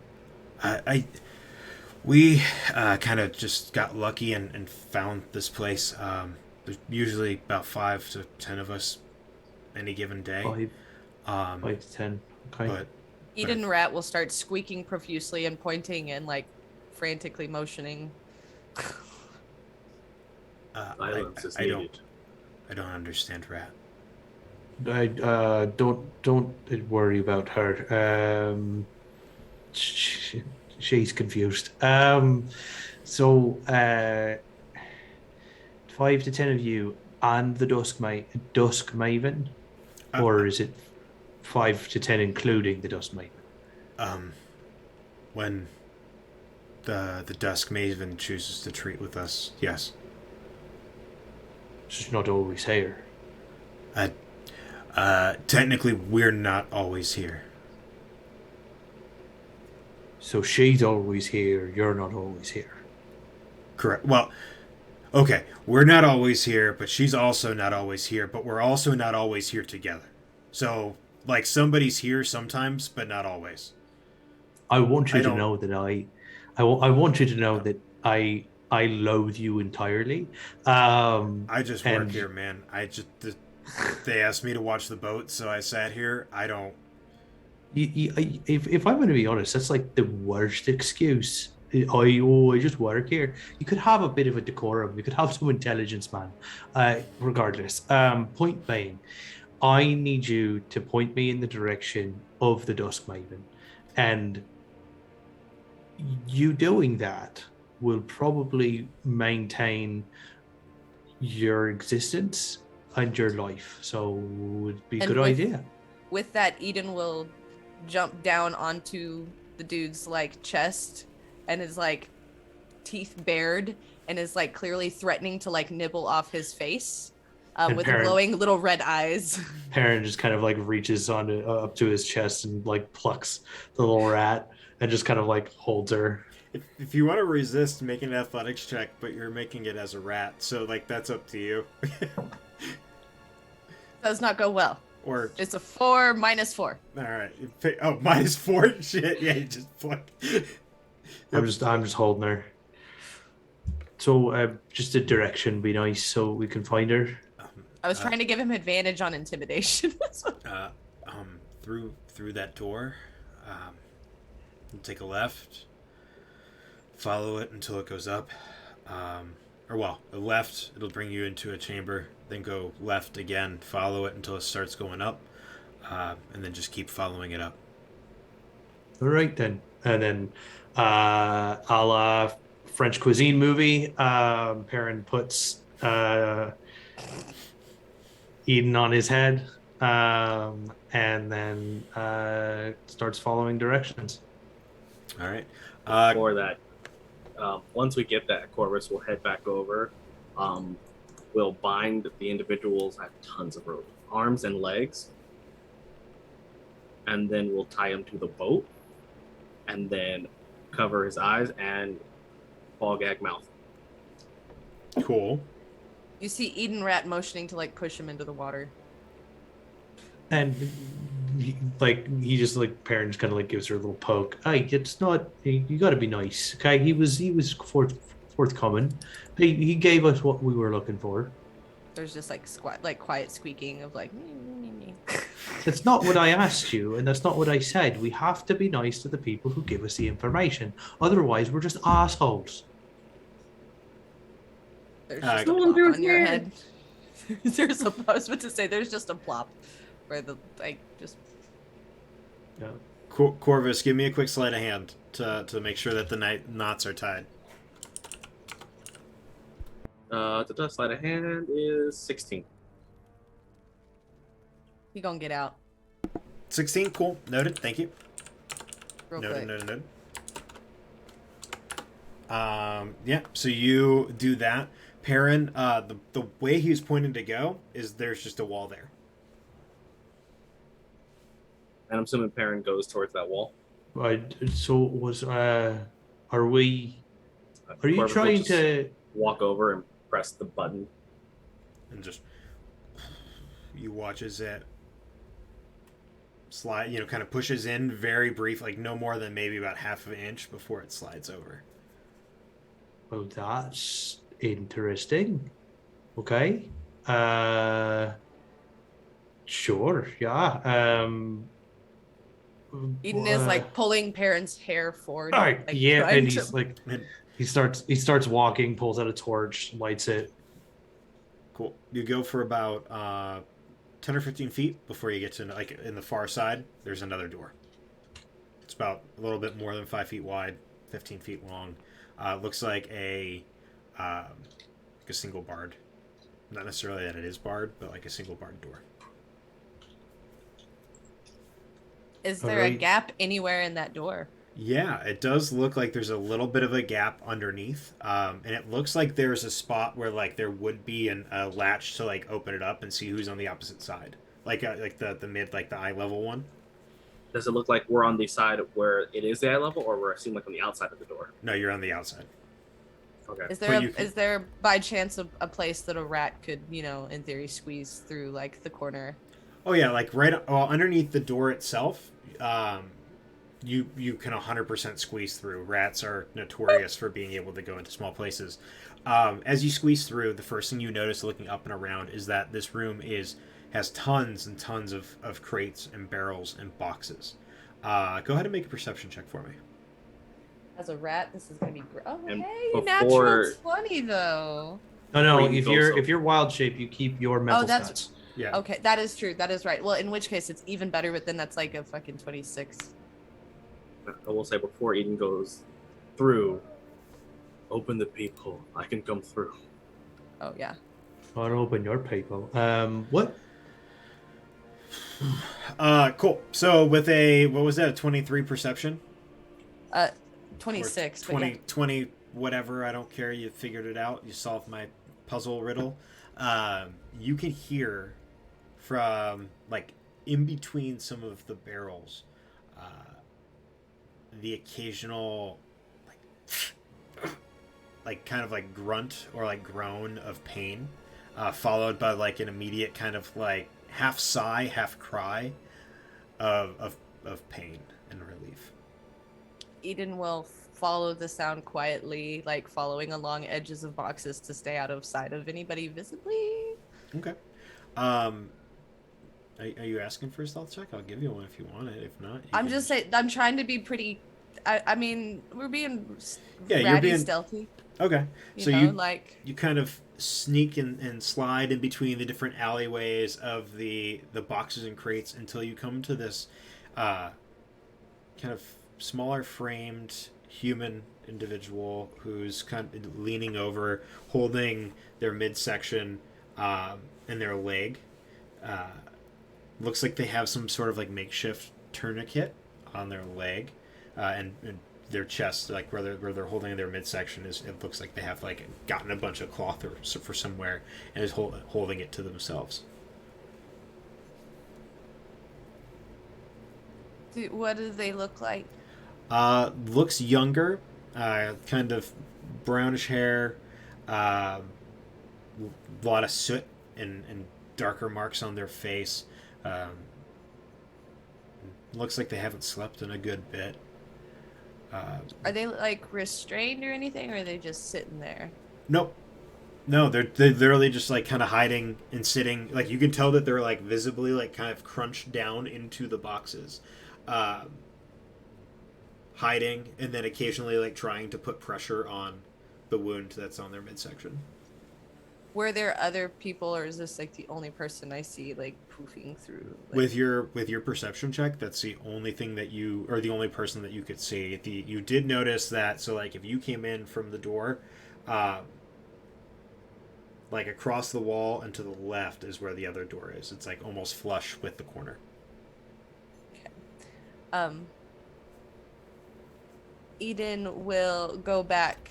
We kind of just got lucky and found this place. There's usually about 5 to 10 of us any given day. 5. Um, 5 to 10. Okay. but Eden Rat will start squeaking profusely and pointing and like frantically motioning. Violence is I don't needed. I don't understand rat. Don't worry about her. She's confused. So 5 to 10 of you and the Dusk Maven, Uh, or is it 5 to 10 including the Dusk Maven? When the Dusk Maven chooses to treat with us, yes. She's not always here. Technically, we're not always here. So she's always here. You're not always here. Correct. Well, okay, we're not always here, but she's also not always here, but we're also not always here together. So, like, somebody's here sometimes, but not always. I want you I to don't- know that I want you to know that I loathe you entirely. I just work and here, man. They asked me to watch the boat, so I sat here. I don't. if I'm going to be honest, that's like the worst excuse. I just work here. You could have a bit of a decorum. You could have some intelligence, man. Regardless, point being, I need you to point me in the direction of the Dusk Maven, and you doing that will probably maintain your existence and your life. So would be a And good with- idea. With that, Eden will jump down onto the dude's like chest and is like teeth bared and is like clearly threatening to like nibble off his face And with Perrin- glowing little red eyes. Perrin just kind of like reaches on up to his chest and like plucks the little rat and just kind of like holds her. If you want to resist, make an athletics check, but you're making it as a rat, so like that's up to you. Does not go well. Or It's a 4 minus 4. all right, oh, -4. Shit, yeah, you just fuck. I'm just holding her. So just a direction be nice so we can find her. I was trying to give him advantage on intimidation. Through that door, you'll take a left, follow it until it goes up, a left, it'll bring you into a chamber, then go left again, follow it until it starts going up, and then just keep following it up. All right then. And then a la French cuisine movie, Perrin puts Eden on his head, and then starts following directions. All right. For that, once we get that, Corvus will head back over. We'll bind the individuals. I have tons of rope, arms and legs, and then we'll tie him to the boat, and then cover his eyes and ball gag mouth. Cool. You see Eden Rat motioning to like push him into the water. And he just like Perrin just kind of like gives her a little poke. Hey, it's not. You got to be nice, okay? He was forthcoming. He gave us what we were looking for. There's just like quiet squeaking of like. "Me, me, me." That's not what I asked you, and that's not what I said. We have to be nice to the people who give us the information. Otherwise, we're just assholes. There's just a Someone plop threw on your his head. There's a. I was about to say there's just a plop, where the like just. Yeah. Corvus, give me a quick sleight of hand to make sure that the knots are tied. The sleight of hand is 16. He gonna get out 16, cool. Noted, thank you. real Noted, quick. noted. Yeah, so you do that. Perrin, the way he was pointing to go is there's just a wall there. And I'm assuming Perrin goes towards that wall. Right. So was are we? Are you Corvus will trying just to? walk over and press the button? And just you watch as it slide, kind of pushes in very brief, like no more than maybe about half an inch before it slides over. Well, that's interesting. Okay. Sure, yeah. Eden is like pulling Perrin's hair forward. All right, like, yeah, trying and to- he's like, he starts walking, pulls out a torch, lights it. Cool. You go for about 10 or 15 feet before you get to, like, in the far side, there's another door. It's about a little bit more than 5 feet wide, 15 feet long. Looks like a single barred. Not necessarily that it is barred, but like a single barred door. Is there a gap anywhere in that door? Yeah, it does look like there's a little bit of a gap underneath, and it looks like there's a spot where like there would be a latch to like open it up and see who's on the opposite side, like the mid, like the eye level one. Does it look like we're on the side where it is the eye level, or we're seem like on the outside of the door? No, you're on the outside. Okay. Is there by chance a place that a rat could, in theory, squeeze through, like the corner? Oh yeah, like underneath the door itself, you can 100% squeeze through. Rats are notorious for being able to go into small places. As you squeeze through, the first thing you notice looking up and around is that this room has tons and tons of crates and barrels and boxes. Go ahead and make a perception check for me. As a rat, this is gonna be great. Oh, And hey, before- natural 20 though. No, Where you if go you're so- if you're wild shape, you keep your mental that's- stats. Yeah. Okay, that is true. That is right. Well, in which case it's even better, but then that's like a fucking 26. I will say before Eden goes through, open the peephole. I can come through. Oh yeah. Or open your people. What? Cool. So with what was that, a 23 perception? 26. Or but 20, yeah. 20 whatever, I don't care. You figured it out. You solved my puzzle riddle. You can hear from, like, in between some of the barrels, the occasional, like kind of like grunt or like groan of pain, followed by like an immediate kind of like half sigh, half cry of pain and relief. Eden will follow the sound quietly, like following along edges of boxes to stay out of sight of anybody visibly. Okay. Are you asking for a stealth check? I'll give you one if you want it. If not, I'm just saying, I'm trying to be pretty. I mean, we're being you're ratty being stealthy. Okay. You So know, you like you kind of sneak and slide in between the different alleyways of the boxes and crates until you come to this kind of smaller framed human individual who's kind of leaning over, holding their midsection and their leg. Looks like they have some sort of like makeshift tourniquet on their leg, and their chest, like where they're holding their midsection, it looks like they have like gotten a bunch of cloth for somewhere and is holding it to themselves. what do they look like? Looks younger, kind of brownish hair, lot of soot and darker marks on their face. Looks like they haven't slept in a good bit. Are they like restrained or anything, or are they just sitting there? Nope. No, they're literally just like kind of hiding and sitting. Like you can tell that they're like visibly like kind of crunched down into the boxes, hiding, and then occasionally like trying to put pressure on the wound that's on their midsection. Were there other people, or is this like the only person I see like poofing through? Like, With your perception check, that's the only thing that you, or the only person that you could see. You did notice that, so like if you came in from the door, like across the wall and to the left is where the other door is. It's like almost flush with the corner. Eden will go back.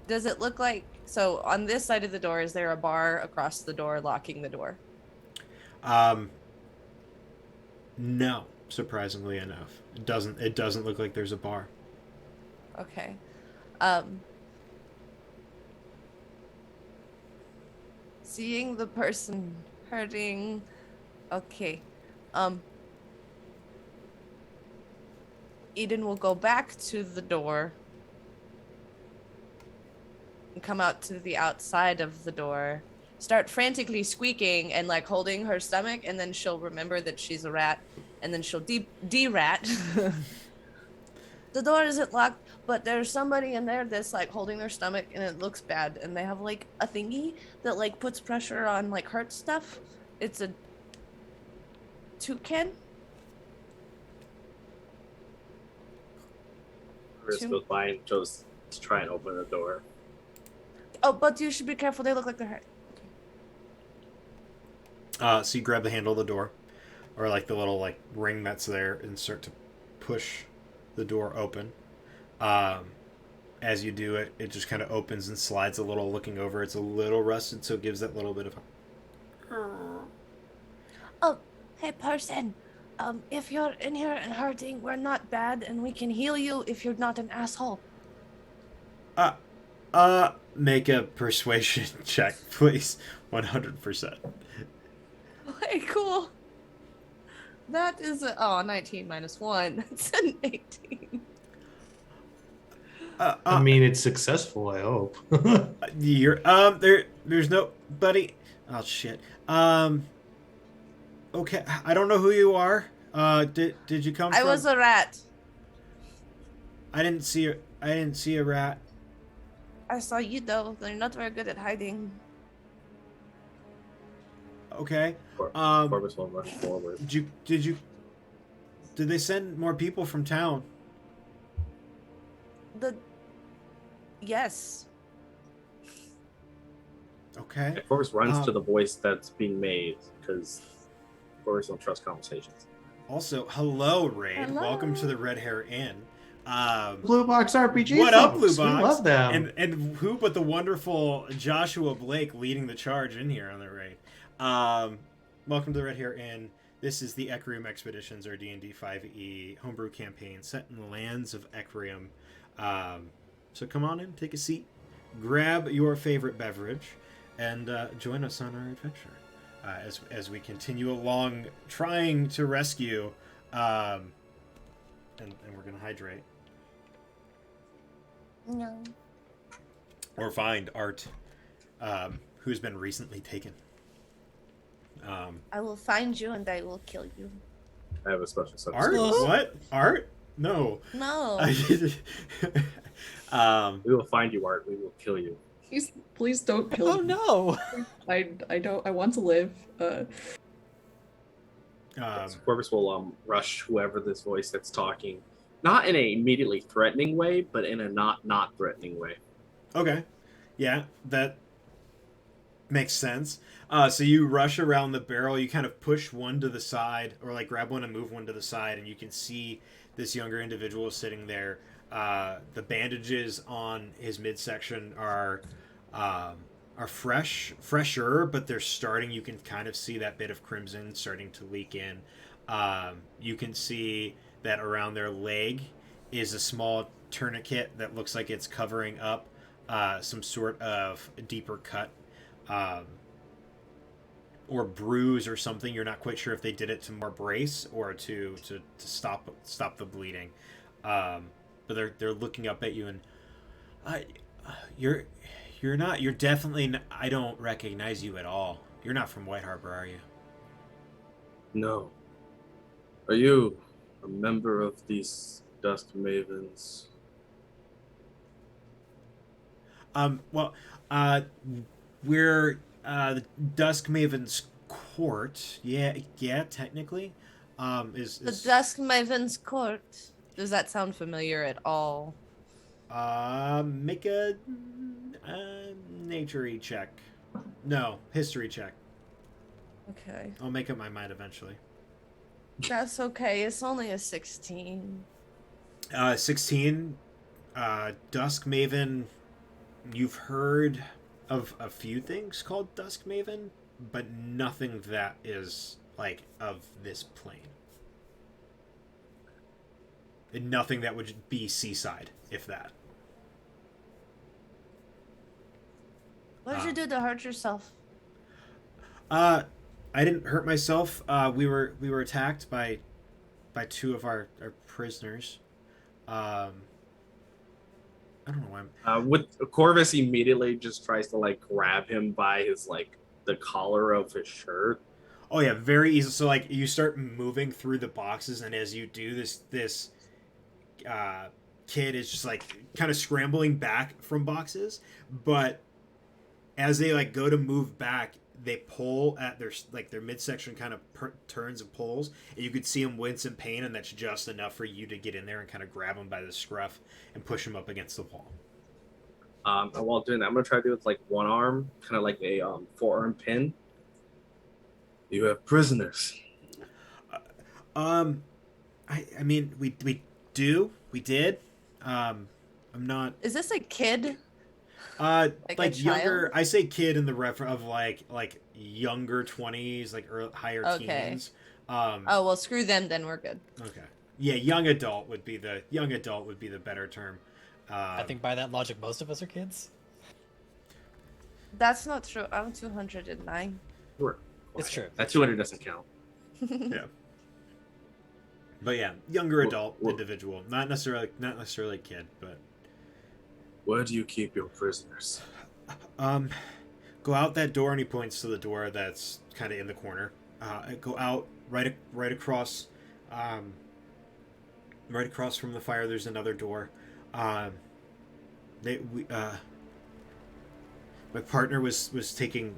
Does it look like, so on this side of the door, is there a bar across the door locking the door? No, surprisingly enough. It doesn't look like there's a bar. Okay. Seeing the person hurting. Okay. Eden will go back to the door and come out to the outside of the door start frantically squeaking and like holding her stomach, and then she'll remember that she's a rat, and then she'll de-rat. The door isn't locked, but there's somebody in there that's like holding their stomach and it looks bad, and they have like a thingy that like puts pressure on like hurt stuff. It's a toucan. Chris goes by and goes to try and open the door. Oh, but you should be careful. They look like they're hurt. So you grab the handle of the door, or like the little like ring that's there, and start to push the door open. As you do it, it just kind of opens and slides a little. Looking over, it's a little rusted, so it gives that little bit of Oh, hey person. If you're in here and hurting, we're not bad, and we can heal you if you're not an asshole. Make a persuasion check, please. 100%. Okay, cool. That is 19 minus 1. That's an 18. I mean, it's successful, I hope. You're there's no buddy. Oh shit. Okay, I don't know who you are. Did you come I from? was a rat. I didn't see a rat. I saw you though. They're not very good at hiding. Okay. Corvus will rush forward. Did they send more people from town? Yes. Okay. Corvus runs to the voice that's being made because Corvus don't trust conversations. Also, hello, Raid. Hello. Welcome to the Red Hare Inn. Blue Box RPG. What up, folks? Blue Box? We love them. And who but the wonderful Joshua Blake leading the charge in here on the raid. Welcome to the Red Hare Inn. This is the Ecriom Expeditions, or D&D 5e homebrew campaign set in the Lands of Ecriom. So come on in, take a seat, grab your favorite beverage, and join us on our adventure as we continue along trying to rescue, and we're going to hydrate. No. Or find Art, who's been recently taken. I will find you and I will kill you. I have a special set. Art? What? Art? No. No. We will find you, Art. We will kill you. Please don't kill Oh me. no! I want to live. So Corvus will rush whoever this voice that's talking, not in a immediately threatening way, but in a not threatening way. Okay. Yeah, that makes sense. So you rush around the barrel, you kind of push one to the side, or like grab one and move one to the side, and you can see this younger individual sitting there. The bandages on his midsection are fresher, but they're starting. You can kind of see that bit of crimson starting to leak in. You can see that around their leg is a small tourniquet that looks like it's covering up some sort of deeper cut. Or bruise or something. You're not quite sure if they did it to more brace or to stop the bleeding. But they're looking up at you, and you're definitely I don't recognize you at all. You're not from White Harbor, are you? No. Are you a member of these Dusk Mavens? We're the Dusk Maven's court. Yeah, technically. Is The Dusk Maven's court. Does that sound familiar at all? Make a nature check. No, history check. Okay. I'll make up my mind eventually. That's okay. It's only a 16. 16. Dusk Maven. You've heard of a few things called Dusk Maven, but nothing that is like of this plane. And nothing that would be seaside, if that. What did you do to hurt yourself? I didn't hurt myself. We were attacked by two of our prisoners. I don't know why. With Corvus immediately just tries to like grab him by his like the collar of his shirt? Oh yeah, very easy. So like you start moving through the boxes, and as you do this kid is just like kind of scrambling back from boxes, but as they like go to move back, they pull at their midsection kind of turns and pulls, and you could see him wince in pain, and that's just enough for you to get in there and kind of grab him by the scruff and push him up against the wall. And while doing that, I'm gonna try to do it with like one arm, kind of like a forearm pin. You have prisoners. I mean we did. I'm not. Is this a kid? Like a younger. child? I say kid in the refer of like younger 20s, like higher Okay. teens. Oh well, screw them. Then we're good. Okay. Yeah, young adult would be the better term. I think by that logic, most of us are kids. That's not true. I'm 209. It's true. That 200 doesn't count. Yeah. But yeah, younger adult Well- individual, not necessarily a kid, but Where do you keep your prisoners? go out that door, and he points to the door that's kind of in the corner. Go out right across, right across from the fire. There's another door. My partner was taking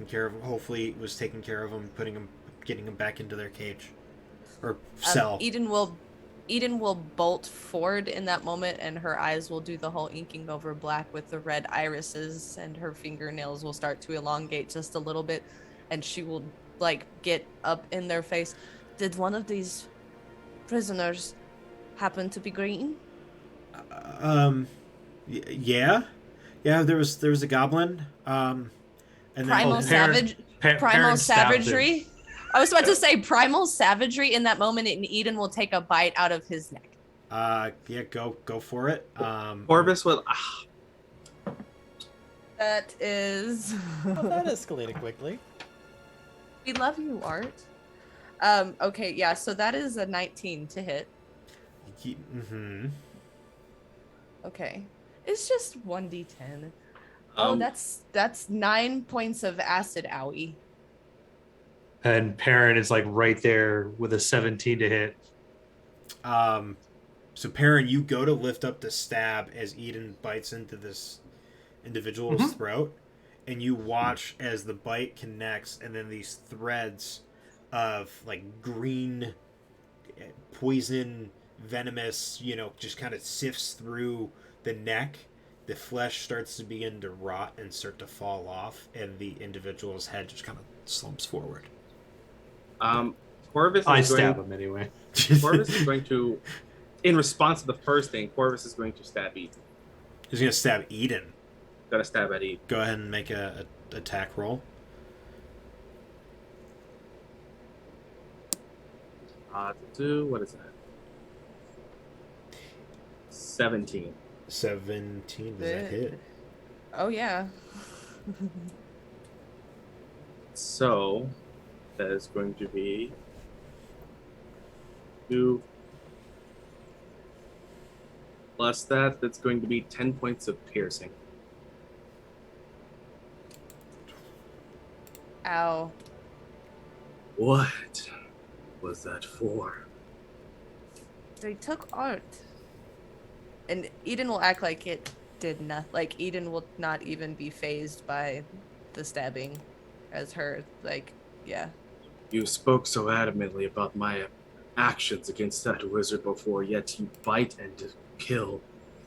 care of him. Hopefully, was taking care of him, getting him back into their cage or cell. Eden will bolt forward in that moment, and her eyes will do the whole inking over black with the red irises, and her fingernails will start to elongate just a little bit, and she will like get up in their face. Did one of these prisoners happen to be green? Yeah. There was a goblin. And then Primal primal savagery. I was about to say primal savagery in that moment, and Eden will take a bite out of his neck. Yeah, go for it. Corvus will. That is. Well, that escalated quickly. We love you, Art. Okay, yeah. So that is a 19 to hit. Mm-hmm. Okay, it's just 1d10. Oh, that's 9 points of acid, owie. And Perrin is like right there with a 17 to hit. So Perrin, you go to lift up the stab as Eden bites into this individual's throat, and you watch as the bite connects, and then these threads of like green poison, venomous, just kind of sifts through the neck. The flesh starts to begin to rot and start to fall off, and the individual's head just kind of slumps forward. Corvus I is stab going, him anyway. Corvus is going to, in response to the first thing, Corvus is going to stab Eden. He's gonna stab Eden. Got to stab at Eden. Go ahead and make a attack roll. What is that? 17. 17. Does that hit? Oh yeah. So that is going to be 2 plus that. That's going to be 10 points of piercing. Ow. What was that for? They took Art. And Eden will act like it did nothing. Like Eden will not even be phased by the stabbing, as her yeah. You spoke so adamantly about my actions against that wizard before, yet you bite and kill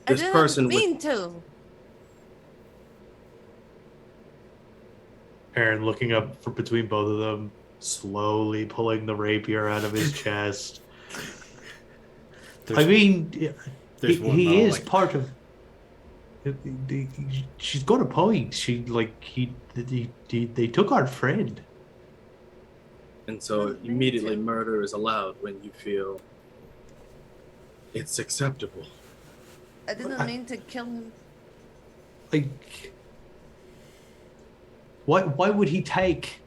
this I didn't person mean with... to. Perrin looking up from between both of them, slowly pulling the rapier out of his chest. I mean, he is part of. She's got a point. They took our friend. And so immediately murder is allowed when you feel it's acceptable. I didn't mean to kill him. Like, why would he take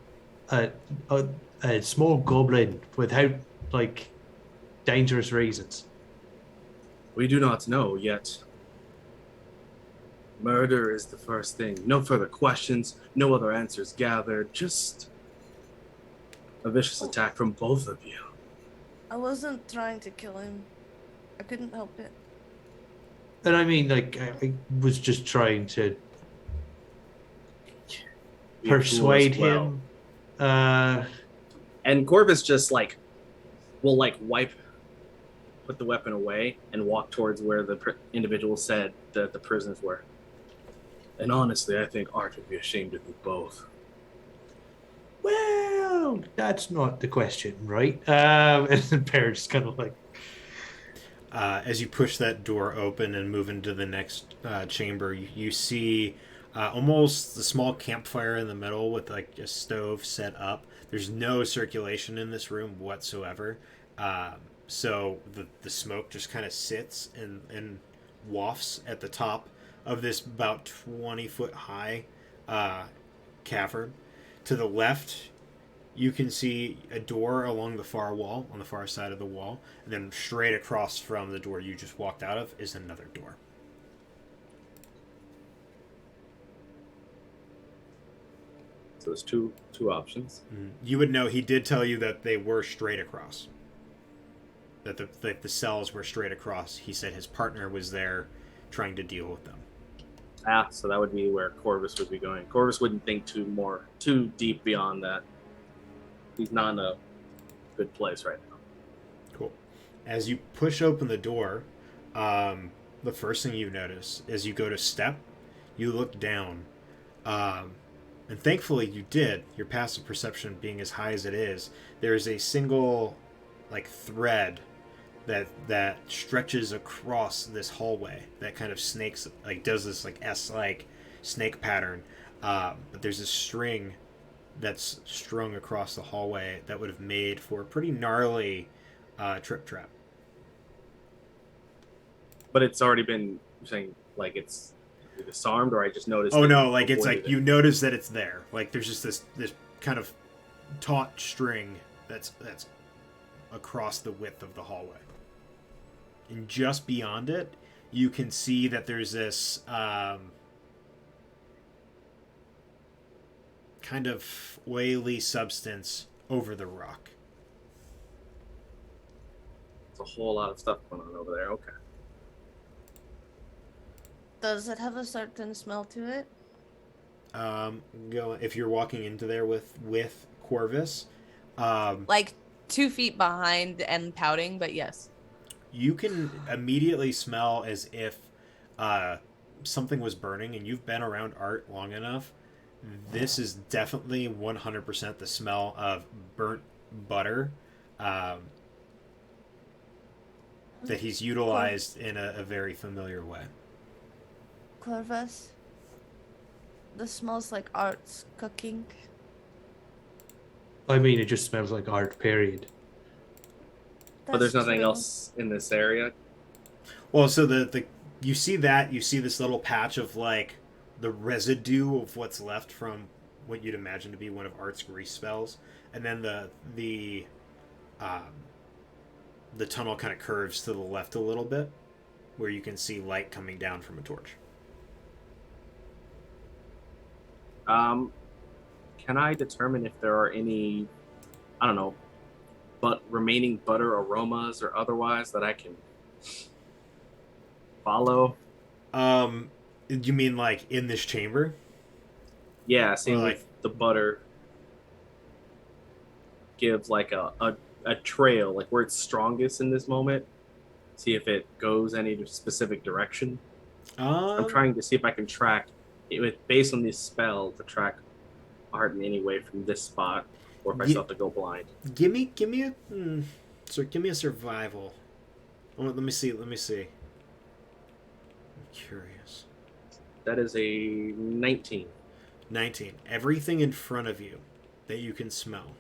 a small goblin without dangerous reasons? We do not know yet. Murder is the first thing. No further questions, no other answers gathered, just a vicious attack from both of you. I wasn't trying to kill him. I couldn't help it. And I mean, like, I was just trying to Be a fool as persuade well. him. And Corvus just will put the weapon away and walk towards where the individual said that the prisoners were. And honestly, I think Art would be ashamed of you both. Well, that's not the question, right? And then Pear just kind of like, As you push that door open and move into the next chamber, you see almost a small campfire in the middle with like a stove set up. There's no circulation in this room whatsoever. So the smoke just kind of sits and wafts at the top of this about 20-foot high cavern. To the left, you can see a door along the far wall, on the far side of the wall, and then straight across from the door you just walked out of is another door. So there's two options. You would know he did tell you that they were straight across. That the cells were straight across. He said his partner was there trying to deal with them. So that would be where Corvus would be going. Corvus wouldn't think too deep beyond that. He's not in a good place right now. Cool. As you push open the door, the first thing you notice as you go to step, you look down. And thankfully you did, your passive perception being as high as it is, there's a single thread that stretches across this hallway that kind of snakes, does this S-like snake pattern. But there's a string that's strung across the hallway that would have made for a pretty gnarly trip trap. But it's already been saying it's disarmed, or I just noticed. Oh no, it's you notice that it's there. There's just this kind of taut string that's across the width of the hallway. And just beyond it, you can see that there's this kind of oily substance over the rock. There's a whole lot of stuff going on over there. Okay. Does it have a certain smell to it? If you're walking into there with Corvus, 2 feet behind and pouting, but yes. You can immediately smell as if something was burning, and you've been around Art long enough. This is definitely 100% the smell of burnt butter that he's utilized in a very familiar way. Corvus, this smells like Art's cooking. I mean, it just smells like Art, period. But there's That's nothing true. else in this area. Well, so you see this little patch of the residue of what's left from what you'd imagine to be one of Art's grease spells, and then the tunnel kind of curves to the left a little bit, where you can see light coming down from a torch. Can I determine if there are any, I don't know, but remaining butter aromas or otherwise that I can follow? You mean in this chamber? Yeah, seeing Or, if the butter gives a trail, where it's strongest in this moment. See if it goes any specific direction. I'm trying to see if I can track it based on this spell to track Art in any way from this spot, or if I still have to go blind. Give me a survival. Let me see. I'm curious. That is a 19. 19. Everything in front of you that you can smell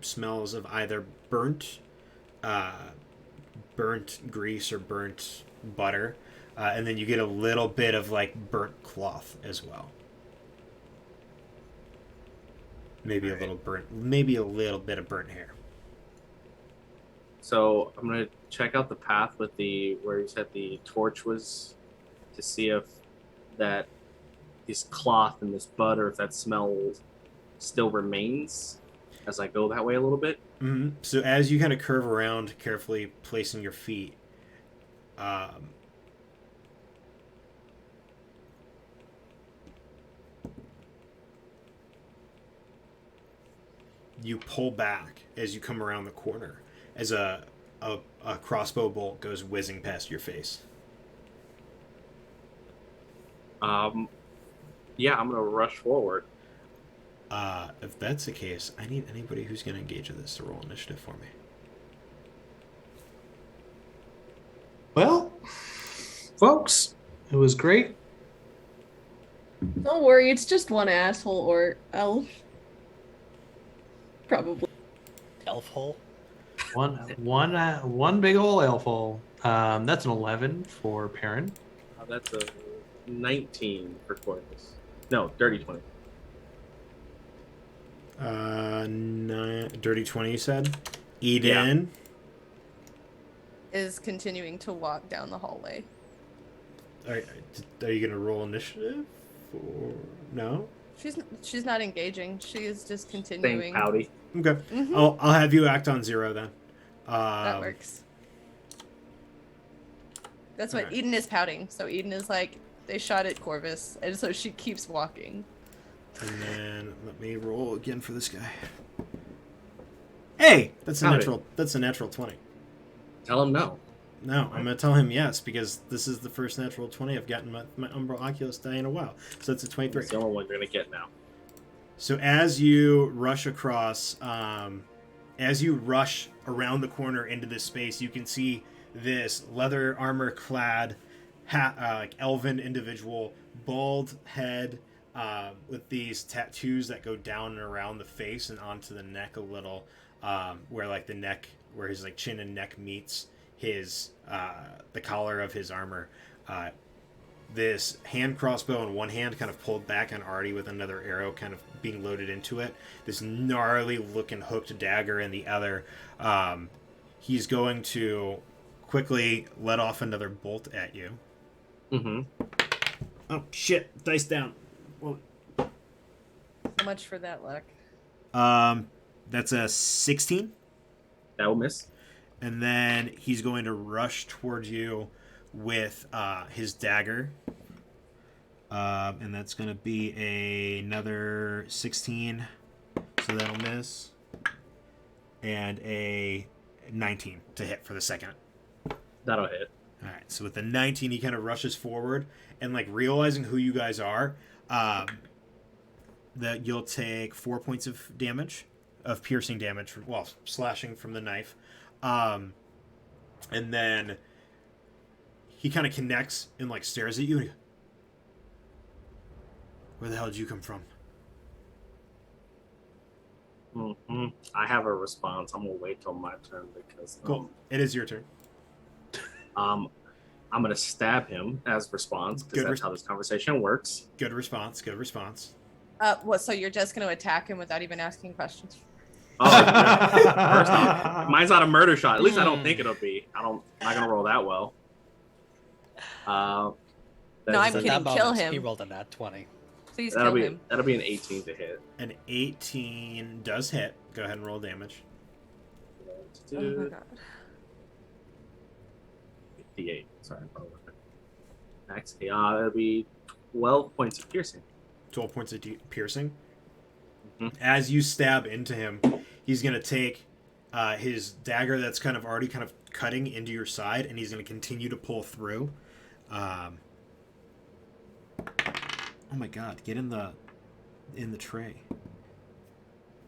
smells of either burnt grease or burnt butter, and then you get a little bit of burnt cloth as well. Maybe a little bit of burnt hair. So I'm gonna check out the path with the where you said the torch was, to see if that this cloth and this butter, if that smell still remains as I go that way a little bit. So as you kind of curve around, carefully placing your feet, um, you pull back as you come around the corner, as a crossbow bolt goes whizzing past your face. Yeah, I'm gonna rush forward. If that's the case, I need anybody who's going to engage with this to roll initiative for me. Well, folks, it was great. Don't worry, it's just one asshole or elf. Probably. Elf hole. One big ol' elf hole. That's an 11 for Perrin. That's a 19 for Corvus. No, dirty 20. Dirty 20, you said? Eden. Is continuing to walk down the hallway. Are you going to roll initiative? Or no? She's not engaging. She is just Staying continuing. pouty. Okay. Mhm. I'll have you act on 0 then. That works. That's what alright. Eden is pouting. So Eden is like, they shot at Corvus, and so she keeps walking. And then let me roll again for this guy. Hey, that's a Howdy. natural. That's a natural 20. Tell him no. No, I'm gonna tell him yes because this is the first natural 20 I've gotten my Umbral Oculus die in a while. So it's a 23. It's the only one you're gonna get now. So as you rush across, as you rush around the corner into this space, you can see this leather armor clad, like elven individual, bald head, with these tattoos that go down and around the face and onto the neck a little, where like the neck, where his like chin and neck meets his the collar of his armor. This hand crossbow in one hand kind of pulled back and already with another arrow kind of being loaded into it. This gnarly looking hooked dagger in the other. He's going to quickly let off another bolt at you. Mm-hmm. Oh shit, dice down. Well, So much for that luck. that's a 16. That will miss. And then he's going to rush towards you with his dagger. And that's going to be another 16. So that'll miss. And a 19 to hit for the second. That'll hit. All right. So with the 19, he kind of rushes forward. And like realizing who you guys are, that you'll take 4 points of damage, of piercing damage, well, slashing from the knife. And then he kind of connects and like stares at you. Where the hell did you come from? Mm-hmm. I have a response. I'm gonna wait till my turn because Cool. It is your turn. I'm gonna stab him as response because that's how this conversation works. Good response. Good response. What? So you're just going to attack him without even asking questions? Oh, yeah. First off, mine's not a murder shot. At least I don't think it'll be. I'm not gonna roll that well. No, That's I'm a- kidding. That Kill moment, him. He rolled a nat 20. Please That'll kill be him. that'll be an 18 to hit. An 18 does hit. Go ahead and roll damage. Oh my god. 58. Sorry. Max. That'll be 12 points of piercing. 12 points of piercing. Mhm. As you stab into him, he's going to take his dagger that's kind of already kind of cutting into your side, and he's going to continue to pull through. Oh my god, get in the tray.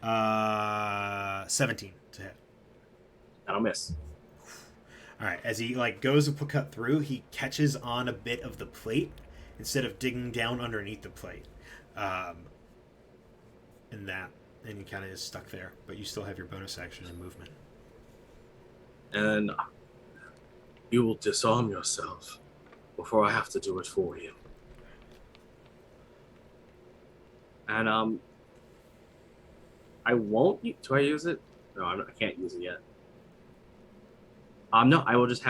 17 to hit. That'll miss. All right, as he like goes to cut through, he catches on a bit of the plate instead of digging down underneath the plate. And he kind of is stuck there, but you still have your bonus action and movement. And you will disarm yourself before I have to do it for you. And I won't. Do I use it? No, I can't use it yet. No, I will just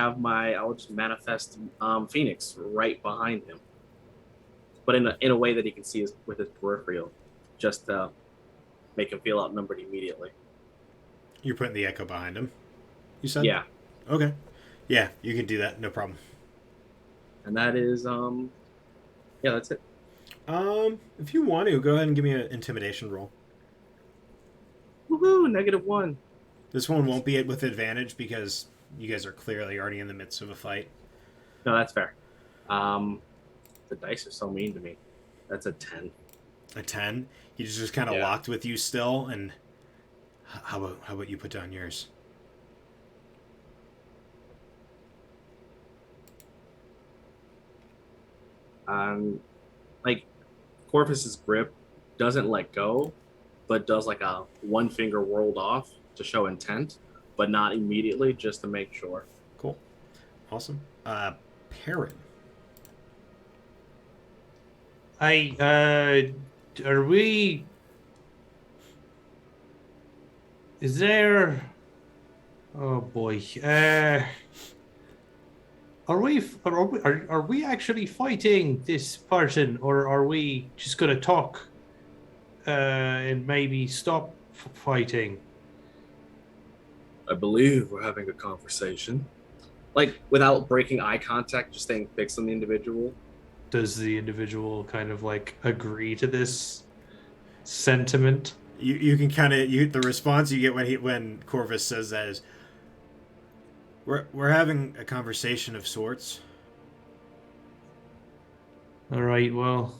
manifest Phoenix right behind him, but in a way that he can see with his peripheral, just to make him feel outnumbered immediately. You're putting the echo behind him. You said. Yeah, Okay. Yeah, you can do that. No problem. and that is yeah, that's it. If you want to, go ahead and give me an intimidation roll. Woohoo! -1. This one won't be with advantage because you guys are clearly already in the midst of a fight. No, that's fair. The dice are so mean to me. That's a 10. A 10. He's just kind of locked with you still. And how about you put down yours? Like Corvus's grip doesn't let go, but does like a one finger whirled off to show intent, but not immediately, just to make sure. Cool. Awesome. Perrin. Are we? Is there? Oh boy. Are we actually fighting this person, or are we just gonna talk and maybe stop fighting? I believe we're having a conversation. Like without breaking eye contact, just staying fixed on the individual. Does the individual kind of like agree to this sentiment? You can kind of the response you get when Corvus says that is, we're having a conversation of sorts. All right, well,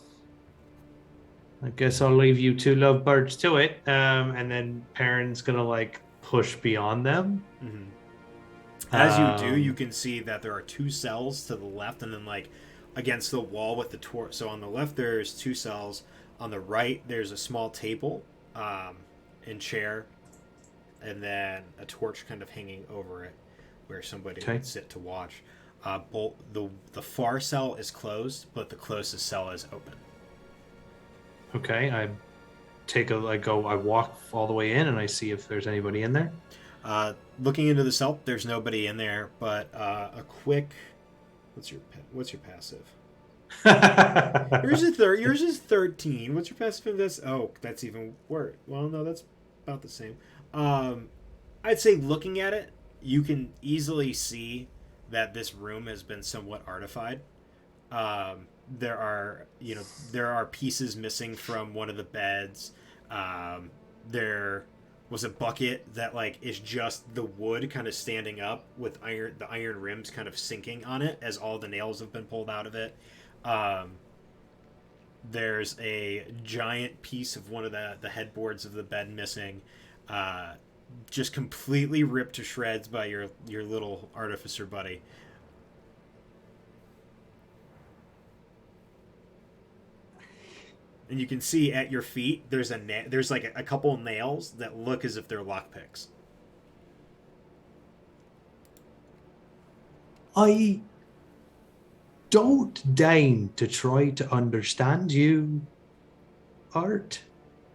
I guess I'll leave you two lovebirds to it. And then Perrin's gonna like push beyond them. Mm-hmm. As you do, you can see that there are two cells to the left, and then like against the wall with the torch. So on the left there's two cells. On the right there's a small table and chair, and then a torch kind of hanging over it, where somebody would sit to watch. Both the far cell is closed, but the closest cell is open. Okay, I walk all the way in, and I see if there's anybody in there. Looking into the cell, there's nobody in there, but a quick. What's your passive? Yours is 13. What's your passive? That's even worse. Well, no, that's about the same. I'd say looking at it, you can easily see that this room has been somewhat artified. There are pieces missing from one of the beds. There was a bucket that like is just the wood kind of standing up with the iron rims kind of sinking on it as all the nails have been pulled out of it. There's a giant piece of one of the headboards of the bed missing, just completely ripped to shreds by your little artificer buddy. And you can see at your feet there's like a couple of nails that look as if they're lockpicks. I don't deign to try to understand you, Art,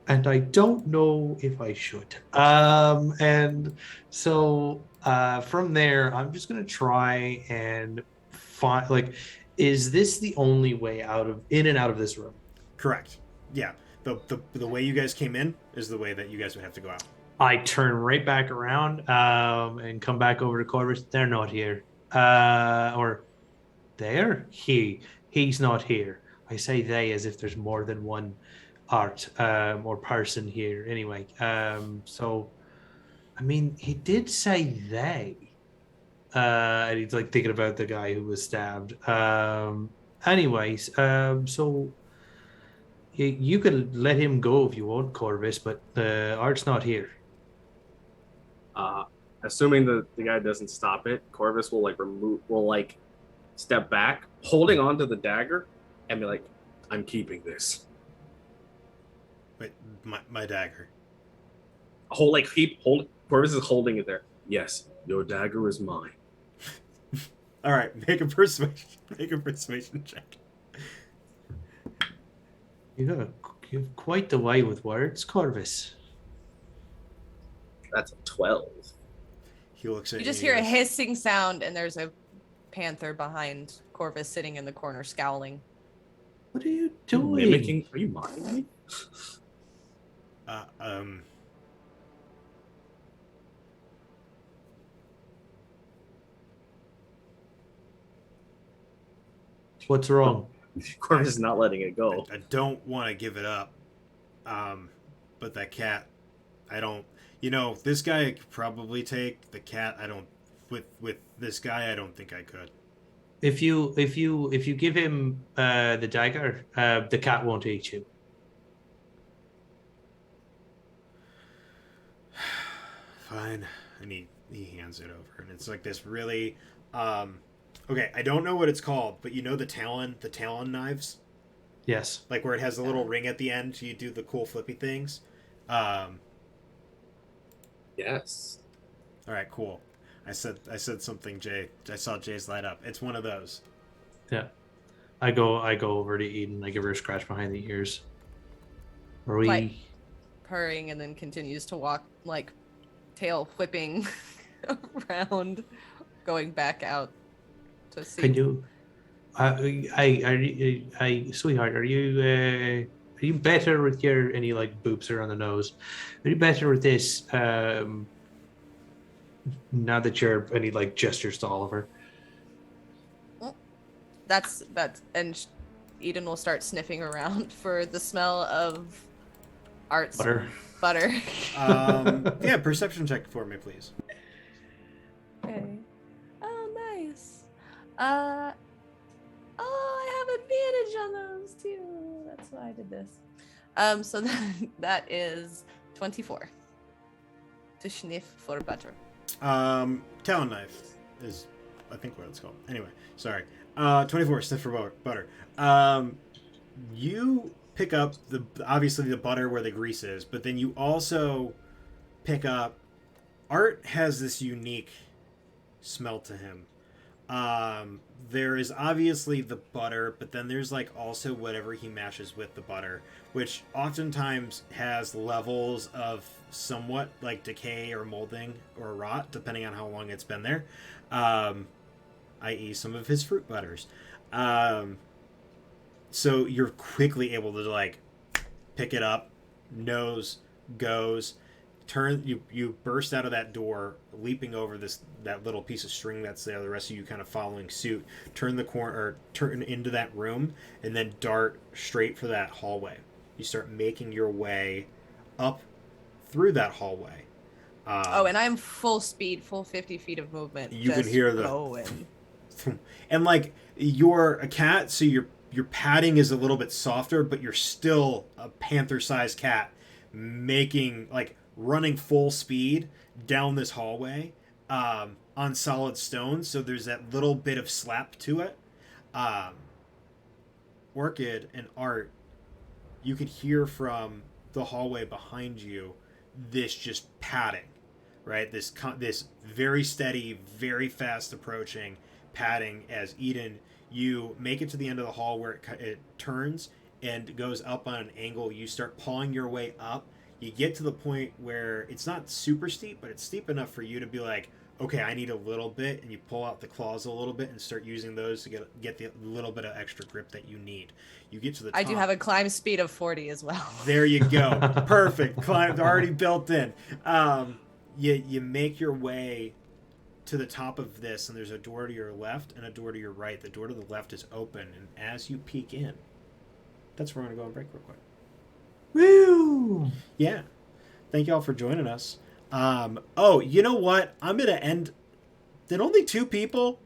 and I don't know if I should. And so from there, I'm just gonna try and find like, is this the only way in and out of this room? Correct. Yeah. The way you guys came in is the way that you guys would have to go out. I turn right back around and come back over to Corvus. They're not here. Or there? He's not here. I say they as if there's more than one Art or person here. Anyway, so I mean, he did say they. And he's like thinking about the guy who was stabbed. Anyways, so you could let him go if you want, Corvus, but Art's not here. Assuming the guy doesn't stop it, Corvus will step back, holding onto the dagger, and be like, "I'm keeping this." Wait, my dagger. Corvus is holding it there. Yes, your dagger is mine. All right, make a persuasion check. You have quite the way with words, Corvus. That's a 12. He looks at You just and he hear a goes, hissing sound, and there's a panther behind Corvus sitting in the corner scowling. What are you You doing? mimicking? Are you mocking me? Uh, um. What's wrong? Corvus is not letting it go. I don't want to give it up. But that cat, I don't. You know, this guy I could probably take. The cat, I don't. With this guy, I don't think I could. If you give him the dagger, the cat won't eat you. Fine. And he hands it over, and it's like this really. Okay, I don't know what it's called, but you know the talon knives, Yes. like where it has a little ring at the end, so you do the cool flippy things. Yes. All right, cool. I said something, Jay. I saw Jay's light up. It's one of those. Yeah. I go over to Eden. I give her a scratch behind the ears. Are we? Like, purring, and then continues to walk, like, tail whipping around, going back out to see. Can you? Sweetheart, are you better with your any like boops around the nose? Are you better with this? Now that you're any like gestures to Oliver. That's and Eden will start sniffing around for the smell of Art's butter. Yeah, perception check for me, please. Okay. Oh, nice. I have advantage on those too. That's why I did this. So that is 24 to sniff for butter. Talon knife is, I think, what it's called. Anyway, sorry. 24 sniff for butter. You pick up obviously the butter where the grease is, but then you also pick up. Art has this unique smell to him. There is obviously the butter, but then there's like also whatever he mashes with the butter, which oftentimes has levels of somewhat like decay or molding or rot, depending on how long it's been there, i.e. some of his fruit butters. So you're quickly able to like pick it up, nose goes, turn, you burst out of that door, leaping over that little piece of string that's there, the rest of you kind of following suit, turn the corner, or turn into that room, and then dart straight for that hallway. You start making your way up through that hallway. And I'm full speed, full 50 feet of movement. You can hear the going. And like you're a cat, so your padding is a little bit softer, but you're still a panther-sized cat, making like running full speed down this hallway on solid stone. So there's that little bit of slap to it. Orchid and Art, you could hear from the hallway behind you this just padding, right? This very steady, very fast approaching padding as Eden, you make it to the end of the hall where it turns and goes up on an angle. You start pawing your way up. You get to the point where it's not super steep, but it's steep enough for you to be like, okay, I need a little bit, and you pull out the claws a little bit and start using those to get the little bit of extra grip that you need. You get to the top. I do have a climb speed of 40 as well. There you go. Perfect. Climb already built in. You make your way to the top of this, and there's a door to your left and a door to your right. The door to the left is open, and as you peek in, that's where we're going to go and break real quick. Woo! Yeah. Thank y'all for joining us. Oh, you know what? I'm going to end... Did only 2 people?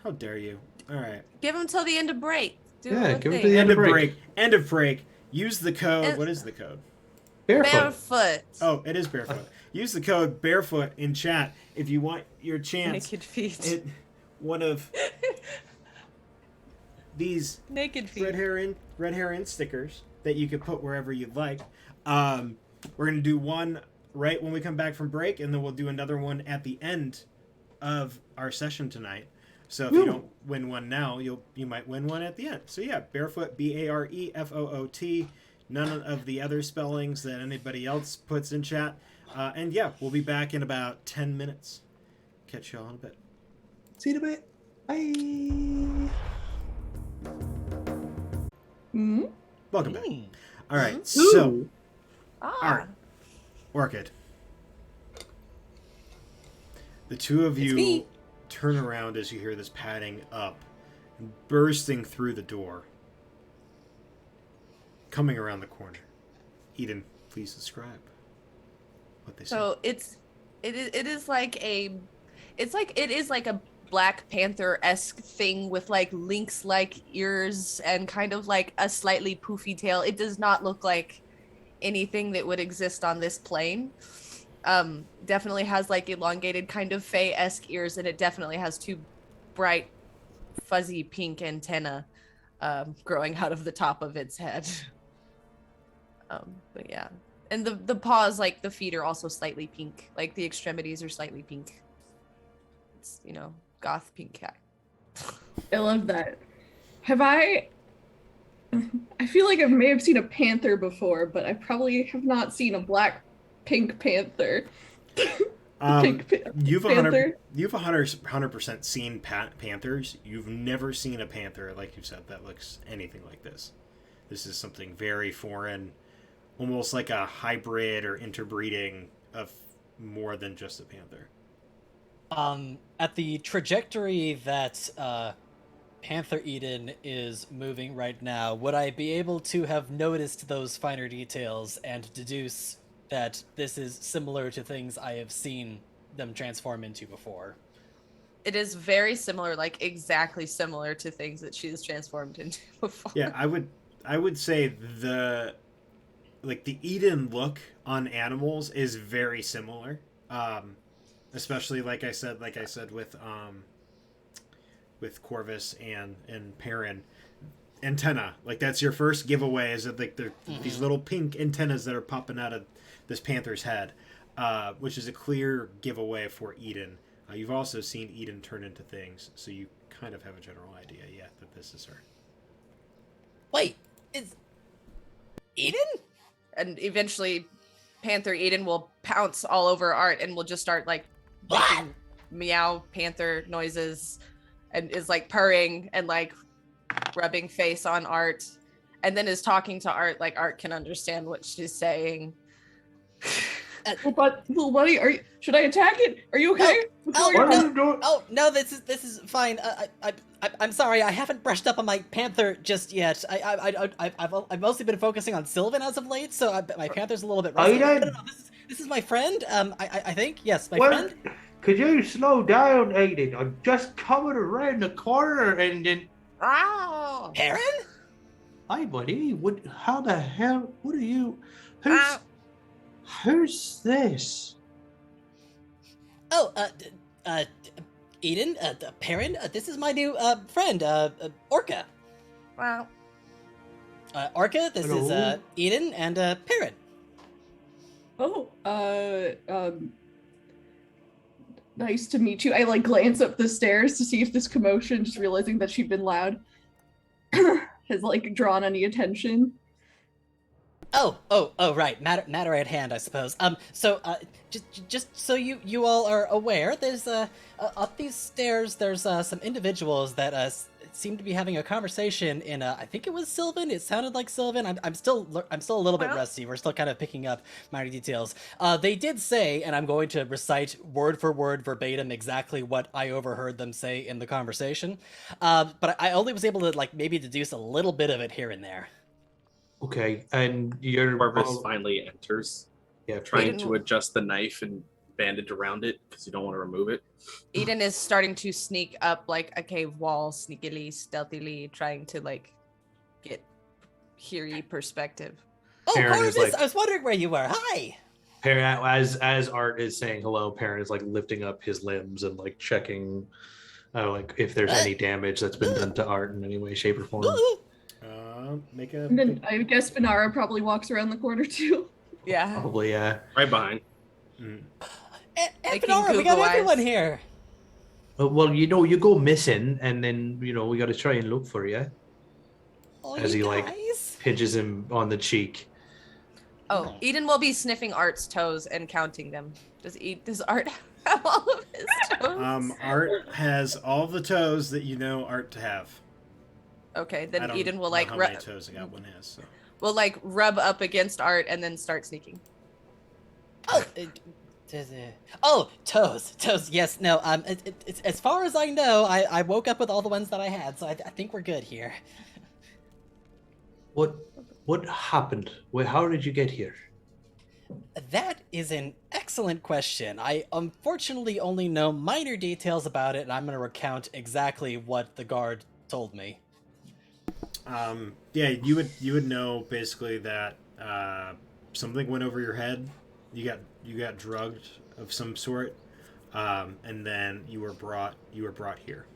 How dare you? All right. Give them till the end of break. Yeah, give it to thing. the End of break. End of break. Use the code. What is the code? Barefoot. Oh, it is barefoot. Use the code barefoot in chat if you want your chance Naked feet. at one of these Naked feet. Red Hare Inn stickers that you can put wherever you'd like. We're gonna do one right when we come back from break, and then we'll do another one at the end of our session tonight. So if you don't win one now, you might win one at the end. So yeah, barefoot, BAREFOOT. None of the other spellings that anybody else puts in chat. And yeah, we'll be back in about 10 minutes. catch y'all in a bit. See you in a bit. Bye. Hmm? Welcome back. Mm. All right, so Ooh. Art, Orchid, the two of It's you me. turn around as you hear this padding up, bursting through the door, coming around the corner. Eden, please describe what they say. So it is like a Black Panther-esque thing with like lynx-like ears and kind of like a slightly poofy tail. It does not look like anything that would exist on this plane. Definitely has like elongated kind of Fae-esque ears, and it definitely has two bright fuzzy pink antenna growing out of the top of its head. But yeah. And the paws, like the feet, are also slightly pink. Like the extremities are slightly pink. It's, goth pink cat. I love that. I feel like I may have seen a panther before, but I probably have not seen a black pink panther. You've Panther. 100% seen panthers. You've never seen a panther, like you said, that looks anything like this. This is something very foreign, almost like a hybrid or interbreeding of more than just a panther. At the trajectory that Panther Eden is moving right now, would I be able to have noticed those finer details and deduce that this is similar to things I have seen them transform into before? It is very similar, like exactly similar to things that she has transformed into before. Yeah, I would say the Eden look on animals is very similar. Especially like I said with Corvus and Perrin, antenna, like that's your first giveaway, is that like these little pink antennas that are popping out of this panther's head, which is a clear giveaway for Eden. You've also seen Eden turn into things, so you kind of have a general idea, that this is her. Wait, is Eden? And eventually Panther Eden will pounce all over Art and will just start like making meow panther noises and is like purring and like rubbing face on Art, and then is talking to Art like Art can understand what she's saying. Little buddy, should I attack it? Are you okay? No, this is fine. I'm sorry, I haven't brushed up on my panther just yet. I've mostly been focusing on Sylvan as of late, so my panther's a little bit rusty. No, this is my friend. I think yes, my friend. Could you slow down, Aiden? I'm just coming around the corner and then. Oh, Perrin? Hi, buddy. What? How the hell? What are you? Who's this? Oh, Eden, Perrin. This is my new friend, Orca. wow. Orca, this Hello. is Eden and Perrin. Nice to meet you. I like glance up the stairs to see if this commotion, just realizing that she'd been loud, has like drawn any attention. Oh, right. Matter at hand, I suppose. So, just so you all are aware, there's up these stairs. There's some individuals that seem to be having a conversation in I think it was Sylvan. It sounded like Sylvan. I'm still a little bit rusty. We're still kind of picking up minor details. They did say, and I'm going to recite word for word verbatim exactly what I overheard them say in the conversation. But I only was able to like maybe deduce a little bit of it here and there. Okay, and your Corvus finally enters, trying Aiden- to adjust the knife and bandage around it because you don't want to remove it. Eden is starting to sneak up like a cave wall, sneakily, stealthily, trying to like get eerie perspective. Oh, Perrin Corvus, is like- I was wondering where you were. Hi. Perrin, as Art is saying hello, Perrin is like lifting up his limbs and like checking, like if there's any damage that's been done to Art in any way, shape, or form. Make a. And then I guess Benara probably walks around the corner too. Yeah. Probably, yeah. Right behind. Making Benara, we got Google eyes. everyone here. Well, you go missing, and then we got to try and look for you. Oh, As you he, like, guys. Pinches him on the cheek. Oh, Eden will be sniffing Art's toes and counting them. Does Art have all of his toes? Art has all the toes that you know Art to have. Okay, I then don't Eden will know like how many toes a goblin has. So. will like rub up against Art and then start sneaking. Oh, oh, toes. Yes, no. As far as I know, I woke up with all the ones that I had, so I think we're good here. What happened? How did you get here? That is an excellent question. I unfortunately only know minor details about it, and I'm going to recount exactly what the guard told me. Yeah, you would know basically that something went over your head. You got drugged of some sort, and then you were brought here.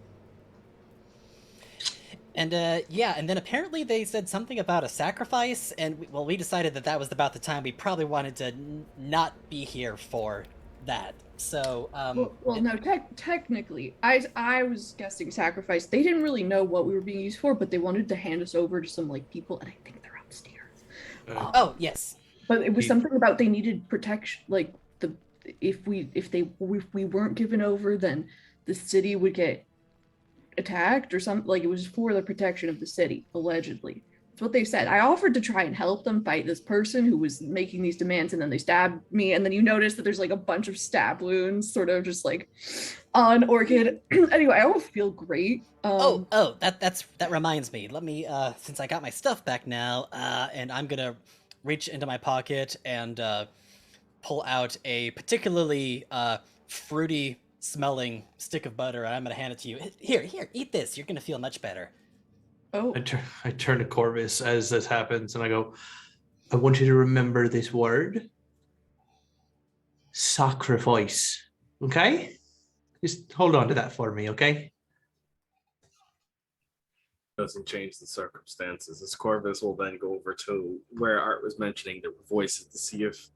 And yeah, and then apparently they said something about a sacrifice, and we decided that was about the time we probably wanted to not be here for that. So no, technically, I was guessing sacrifice. They didn't really know what we were being used for, but they wanted to hand us over to some like people, and I think they're upstairs. Oh yes, but it was something about they needed protection. Like if we weren't given over, then the city would get attacked or something. Like it was for the protection of the city, allegedly. That's what they said. I offered to try and help them fight this person who was making these demands, and then they stabbed me. And then you notice that there's like a bunch of stab wounds, sort of just like on Orchid. Anyway, I don't feel great. That reminds me. Let me since I got my stuff back now, and I'm gonna reach into my pocket and pull out a particularly fruity smelling stick of butter, and I'm gonna hand it to you. Here, eat this. You're gonna feel much better. Oh, I turn to Corvus as this happens, and I go, I want you to remember this word. Sacrifice. Okay? Just hold on to that for me, okay? Doesn't change the circumstances, as Corvus will then go over to where Art was mentioning there were voices to see if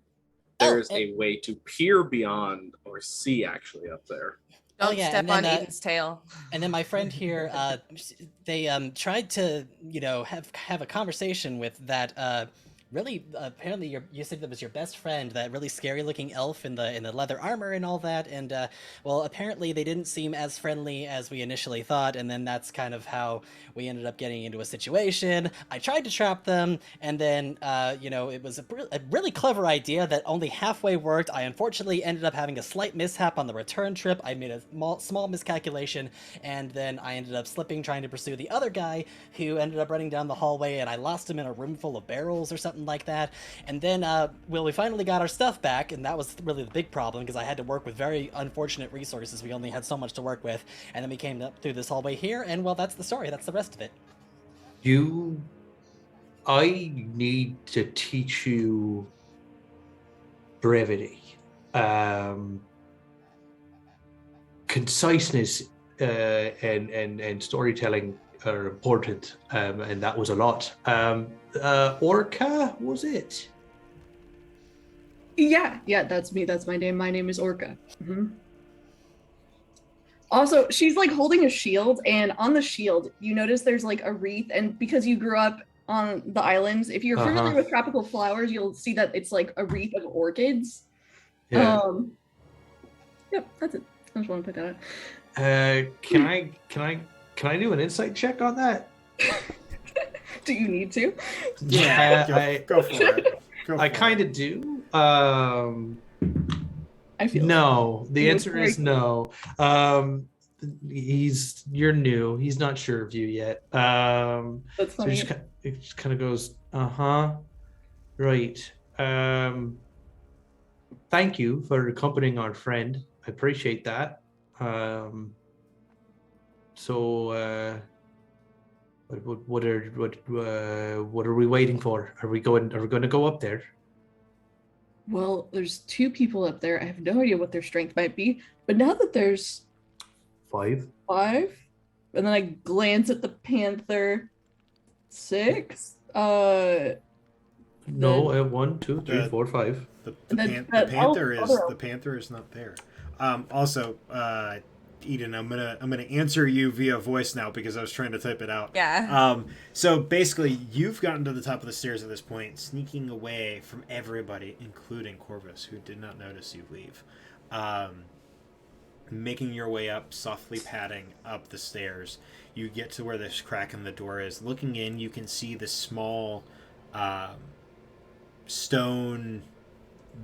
there's a way to peer beyond or see actually up there. Don't step on Eden's tail. And then my friend here, they tried to, have a conversation with that. Really, apparently, you said that was your best friend, that really scary-looking elf in the leather armor and all that. And well, apparently they didn't seem as friendly as we initially thought. And then that's kind of how we ended up getting into a situation. I tried to trap them, and then it was a really clever idea that only halfway worked. I unfortunately ended up having a slight mishap on the return trip. I made a small miscalculation, and then I ended up slipping trying to pursue the other guy, who ended up running down the hallway, and I lost him in a room full of barrels or something like that. And then we finally got our stuff back, and that was really the big problem, because I had to work with very unfortunate resources. We only had so much to work with, and then we came up through this hallway here, and well, that's the story. That's the rest of it. I need to teach you brevity. Conciseness and storytelling are important, and that was a lot. Orca, was it? Yeah, that's me. That's my name. My name is Orca. Mm-hmm. Also, she's like holding a shield, and on the shield, you notice there's like a wreath, and because you grew up on the islands, if you're familiar with tropical flowers, you'll see that it's like a wreath of orchids. Yeah. Yep, that's it. I just want to put that out. Can I do an insight check on that? Do you need to? Yeah, go for it. I kind of do. I feel no. The answer is no. You're new. He's not sure of you yet. That's funny. So it just kind of goes, right. Thank you for accompanying our friend. I appreciate that. What are we waiting for? Are we going to go up there? Well, there's 2 people up there. I have no idea what their strength might be, but now that there's 5, and then I glance at the panther, 6. No, 1, 2, 3, 4, 5. The panther is not there. Also, Eden, I'm gonna answer you via voice now because I was trying to type it out. Yeah. So basically, you've gotten to the top of the stairs at this point, sneaking away from everybody, including Corvus, who did not notice you leave. making your way up, softly padding up the stairs. You get to where this crack in the door is. Looking in, you can see the small stone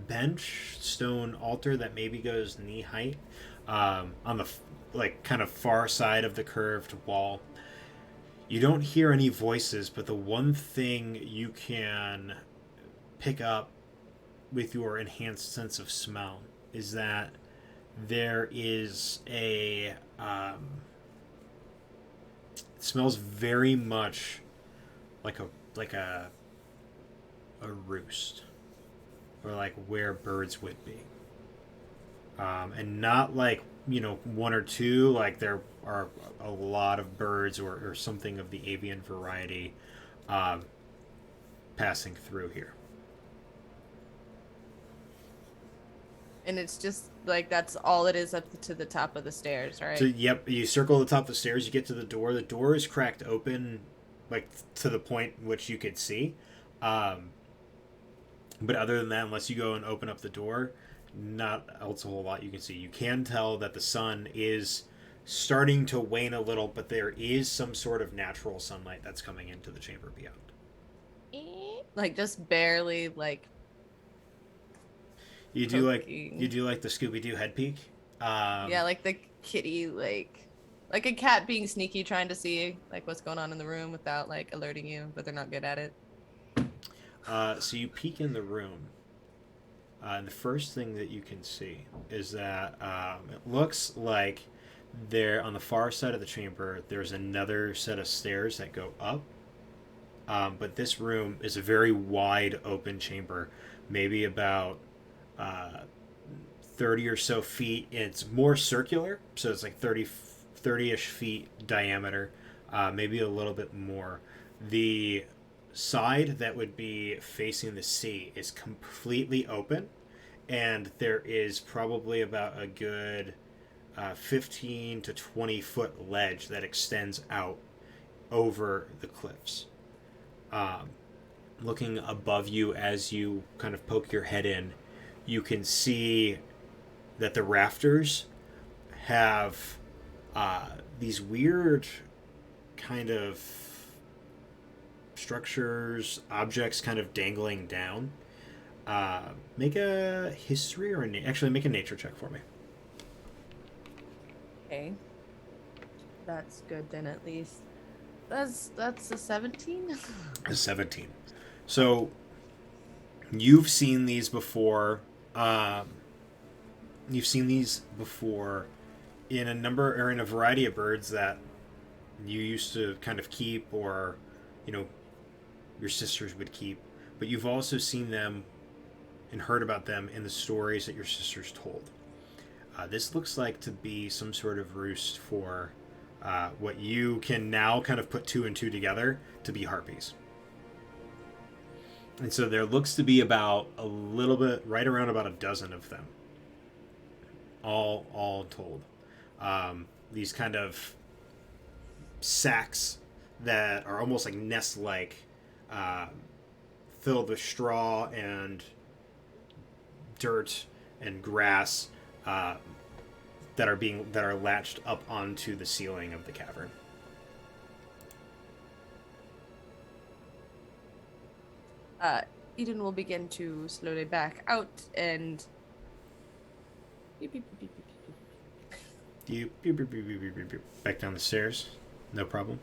bench, stone altar that maybe goes knee height on the kind of far side of the curved wall. You don't hear any voices, but the one thing you can pick up with your enhanced sense of smell is that there is it smells very much like a roost, or like where birds would be, and not like one or two. Like there are a lot of birds or something of the avian variety passing through here. And it's just like that's all it is up to the top of the stairs, right? So yep, you circle the top of the stairs, you get to the door. The door is cracked open, like to the point which you could see. But other than that, unless you go and open up the door, not else a whole lot you can see. You can tell that the sun is starting to wane a little, but there is some sort of natural sunlight that's coming into the chamber beyond. Like just barely, like. You do like the Scooby-Doo head peek. Yeah, like the kitty, like a cat being sneaky, trying to see like what's going on in the room without like alerting you, but they're not good at it. So you peek in the room, and the first thing that you can see is that it looks like there on the far side of the chamber there's another set of stairs that go up. But this room is a very wide open chamber, maybe about 30 or so feet. It's more circular, so it's like 30-ish feet diameter, maybe a little bit more. The side that would be facing the sea is completely open, and there is probably about a good 15 to 20 foot ledge that extends out over the cliffs. Looking above you as you kind of poke your head in, you can see that the rafters have these weird kind of structures, objects kind of dangling down. Make a history or actually make a nature check for me. Okay, that's good then. At least that's a 17. A 17. So you've seen these before. You've seen these before in a number or in a variety of birds that you used to kind of keep, or your sisters would keep, but you've also seen them and heard about them in the stories that your sisters told. This looks like to be some sort of roost for what you can now kind of put two and two together to be harpies. And so there looks to be about a little bit, right around about a dozen of them, all told. These kind of sacks that are almost like nest-like, filled with straw and dirt and grass, that are latched up onto the ceiling of the cavern. Eden will begin to slowly back out and Back down the stairs. No problem.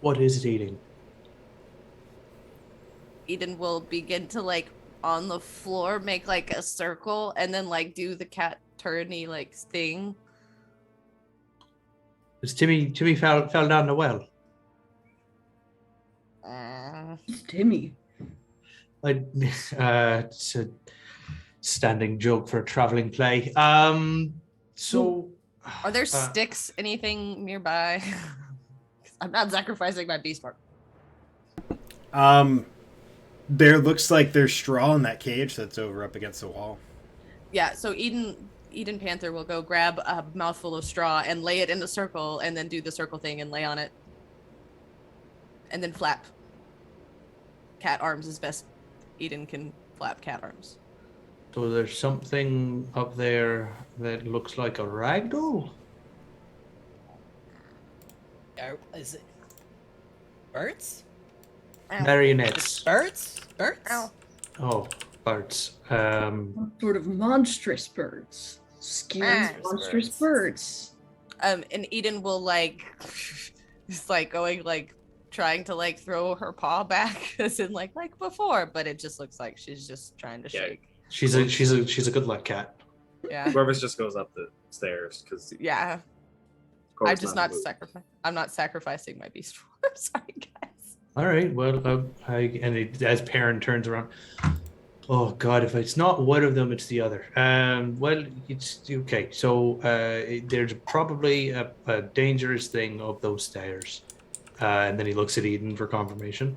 What is it eating? Eden will begin to like on the floor make like a circle and then like do the cat turny like thing. It's Timmy fell down the well. Timmy. It's a standing joke for a traveling play. So Are there sticks, anything nearby? I'm not sacrificing my beast part. There looks like there's straw in that cage that's over up against the wall. Yeah, so Eden Panther will go grab a mouthful of straw and lay it in the circle and then do the circle thing and lay on it. And then flap. Cat arms is best. Eden can flap cat arms. So there's something up there that looks like a ragdoll? Is it birds? Marionettes. Birds? Birds? Ow. Oh, birds. Some sort of monstrous birds. Scary monstrous birds. And Eden will like, just like going like trying to like throw her paw back, as in like before, but it just looks like she's just trying to shake. She's a good luck cat. Yeah. Whoever just goes up the stairs because Yeah. I'm just not I'm not sacrificing my beast form. Sorry, guys. All right. Well, as Perrin turns around, oh God, if it's not one of them, it's the other. Well, it's okay. So there's probably a dangerous thing up those stairs, and then he looks at Eden for confirmation.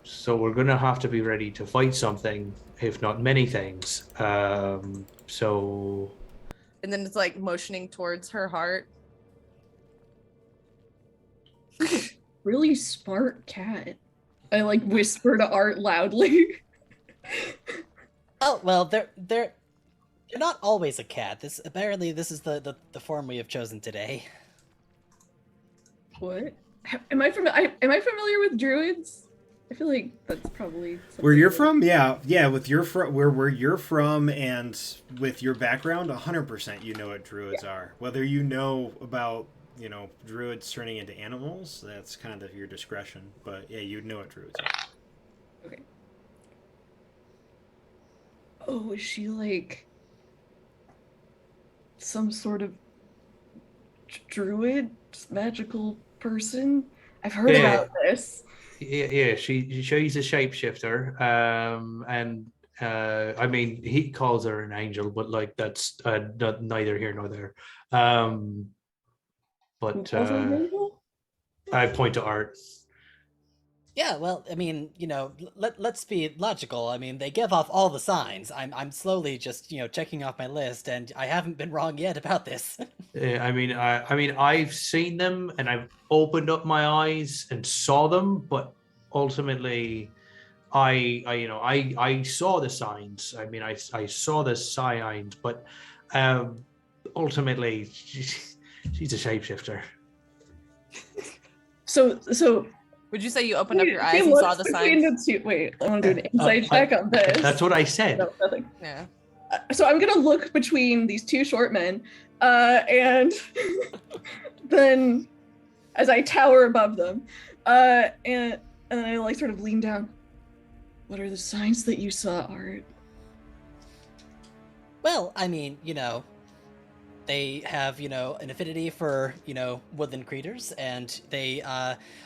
So we're gonna have to be ready to fight something, if not many things. So. And then it's like motioning towards her heart. Really smart cat. I like whisper to Art loudly. Oh well, they're not always a cat. This is the form we have chosen today. What? Am I familiar with druids? I feel like that's probably Where you're from, yeah, with where you're from, and with your background, 100% you know what druids are. Whether you know about druids turning into animals, that's kind of your discretion. But yeah, you'd know what druids are. Okay. Oh, is she like some sort of druid, magical person? I've heard about this. Yeah, she's a shapeshifter, and I mean he calls her an angel, but like that's neither here nor there. But I point to Art. Yeah, well, I mean, let's be logical. I mean, they give off all the signs. I'm slowly just, checking off my list, and I haven't been wrong yet about this. I mean, I've seen them, and I've opened up my eyes and saw them, but ultimately, I saw the signs. I mean, I saw the signs, but ultimately, she's a shapeshifter. So. Would you say you opened up your eyes and saw the signs? Wait, I want to do an insight check on this. That's what I said. No, nothing. Yeah. So I'm gonna look between these two short men, and then as I tower above them, and I like sort of lean down. What are the signs that you saw, Art? Well, I mean, they have, an affinity for, woodland creatures, and they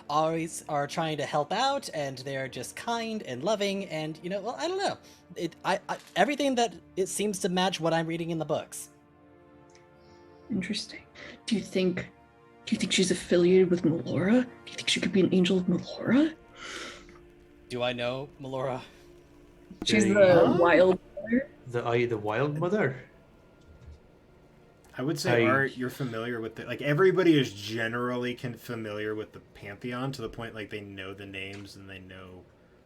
always are trying to help out, and they're just kind and loving, and, well, I don't know. Everything that it seems to match what I'm reading in the books. Interesting. Do you think she's affiliated with Melora? Do you think she could be an angel of Melora? Do I know Melora? She's the wild mother. The wild mother? I would say, Art, you're familiar with it. Like, everybody is generally familiar with the Pantheon to the point, like, they know the names and they know,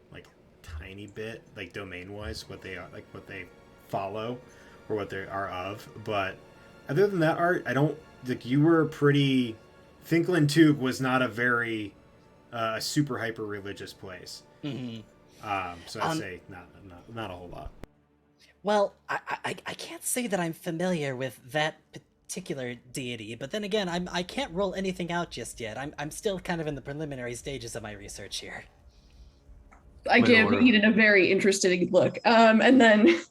like, a tiny bit, like, domain-wise, what they are, like, what they follow or what they are of. But other than that, Art, I don't, like, you were pretty, Thinkland Tube was not a very super hyper-religious place. Mm-hmm. So I'd say not a whole lot. Well, I can't say that I'm familiar with that particular deity, but then again, I can't roll anything out just yet. I'm still kind of in the preliminary stages of my research here. I give Eden a very interested look, and then,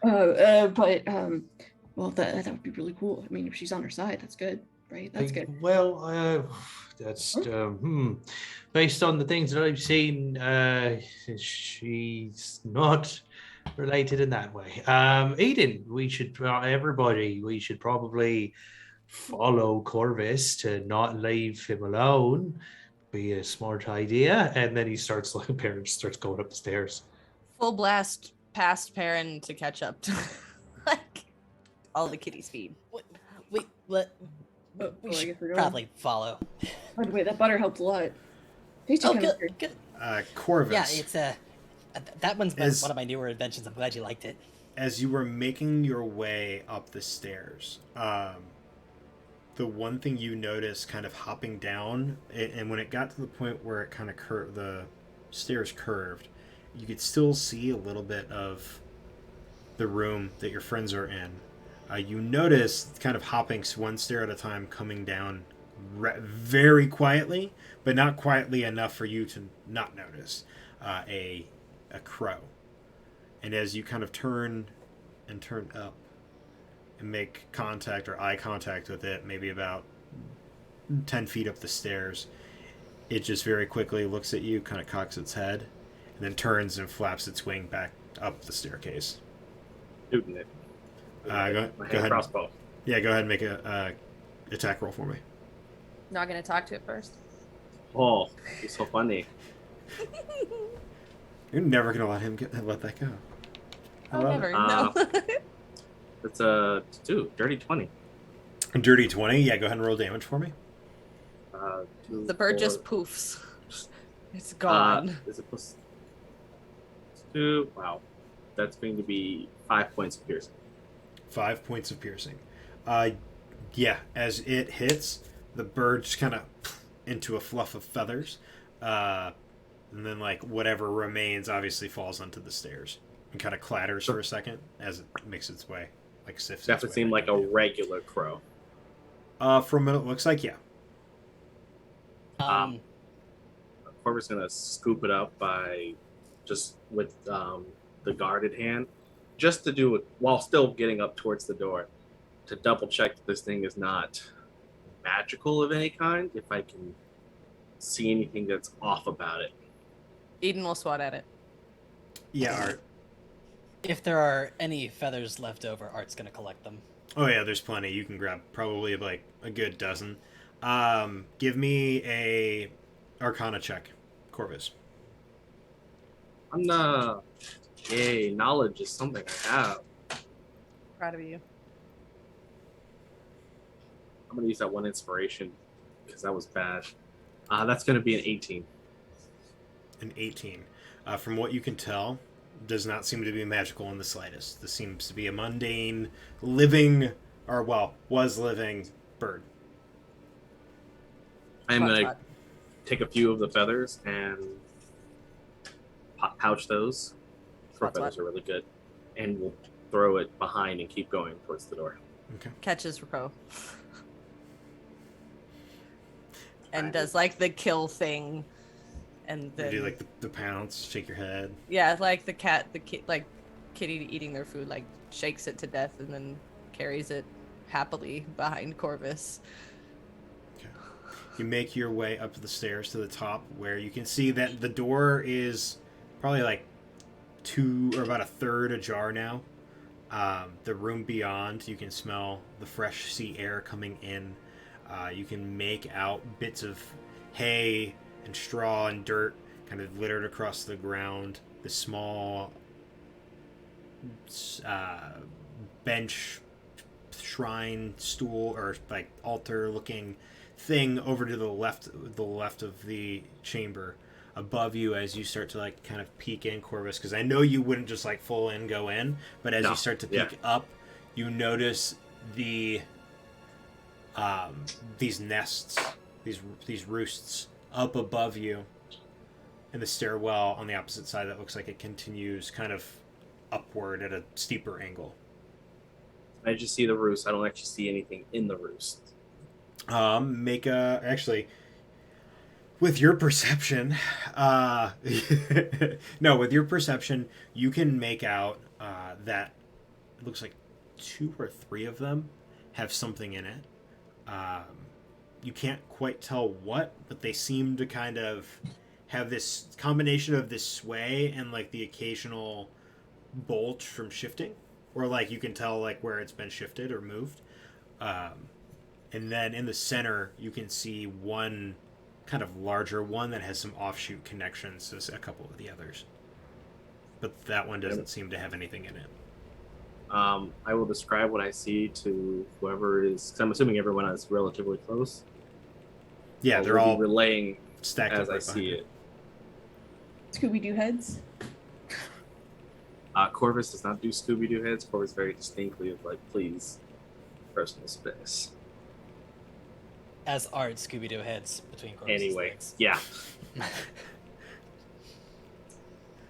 well, that would be really cool. I mean, if she's on her side, that's good, right? That's good. Well, that's based on the things that I've seen. She's not related in that way. Eden, we should probably follow Corvus to not leave him alone. Be a smart idea. And then he starts like Perrin starts going up the stairs. Full blast past Perrin to catch up to like all the kitty speed. We should probably follow. By the way, that butter helped a lot. Tasty kind of good. Corvus. Yeah, it's That one's been As- one of my newer inventions. I'm glad you liked it. As you were making your way up the stairs, the one thing you noticed kind of hopping down, and when it got to the point where it kind of the stairs curved, you could still see a little bit of the room that your friends are in. You notice kind of hopping one stair at a time, coming down very quietly, but not quietly enough for you to not notice a crow. And as you kind of turn up and make contact or eye contact with it, maybe about 10 feet up the stairs, it just very quickly looks at you, kind of cocks its head, and then turns and flaps its wing back up the staircase. Shooting it. Go My ahead. crossbow. Yeah, go ahead and make a attack roll for me. Not gonna talk to it first. Oh, it's so funny. You're never gonna let that go. I Oh, love never. it. No. It's a dirty 20. Dirty 20. Yeah, go ahead and roll damage for me. The bird just poofs. It's gone. Is it plus 2? Wow. That's going to be 5 points of piercing. 5 points of piercing. Yeah, as it hits, the bird just kind of into a fluff of feathers. And then, like, whatever remains obviously falls onto the stairs and kind of clatters for a second as it makes its way, like sifts. Definitely seemed like a regular crow. From what it looks like, yeah. Corvus gonna scoop it up by just with the guarded hand, just to do it while still getting up towards the door, to double check that this thing is not magical of any kind. If I can see anything that's off about it. Eden will swat at it. Yeah, Art. If there are any feathers left over, Art's gonna collect them. Oh, yeah, there's plenty. You can grab probably like a good dozen. Give me a Arcana check, Corvus. I'm not. Yay, knowledge is something I have. Proud of you. I'm gonna use that one inspiration because that was bad. That's gonna be an 18. An 18. From what you can tell, does not seem to be magical in the slightest. This seems to be a mundane, living, or well, was living bird. I'm Swat, gonna swat. take a few of the feathers and pouch those. Throw Swat, feathers swat. are really good, and we'll throw it behind and keep going towards the door. Okay. Catches Crow. And does like the kill thing. And You then do like the pounce, shake your head. yeah, like the like kitty eating their food, like shakes it to death and then carries it happily behind Corvus. Okay. You make your way up the stairs to the top, where you can see that the door is probably like about a third ajar now. The room beyond, you can smell the fresh sea air coming in. You can make out bits of hay and straw and dirt kind of littered across the ground. The small bench, shrine, stool, or like altar looking thing over to the left of the chamber above you as you start to like kind of peek in, Corvus, because I know you wouldn't just like full in go in, but as you start to peek up, you notice these nests, these roosts up above you in the stairwell on the opposite side that looks like it continues kind of upward at a steeper angle. I just see the roost. I don't actually see anything in the roost. Make a actually with your perception, no, with your perception, you can make out that it looks like 2 or 3 of them have something in it. You can't quite tell what, but they seem to kind of have this combination of this sway and like the occasional bolt from shifting, or like you can tell like where it's been shifted or moved. And then in the center, you can see one kind of larger one that has some offshoot connections to a couple of the others. But that one doesn't seem to have anything in it. I will describe what I see to whoever is. Cause I'm assuming everyone is relatively close. Yeah, I'll they're be all relaying stacked as up I right see behind it. Scooby-Doo heads. Corvus does not do Scooby-Doo heads. Corvus very distinctly is like, please, personal space. As art, Scooby-Doo heads between Corvus's Anyway, legs. yeah.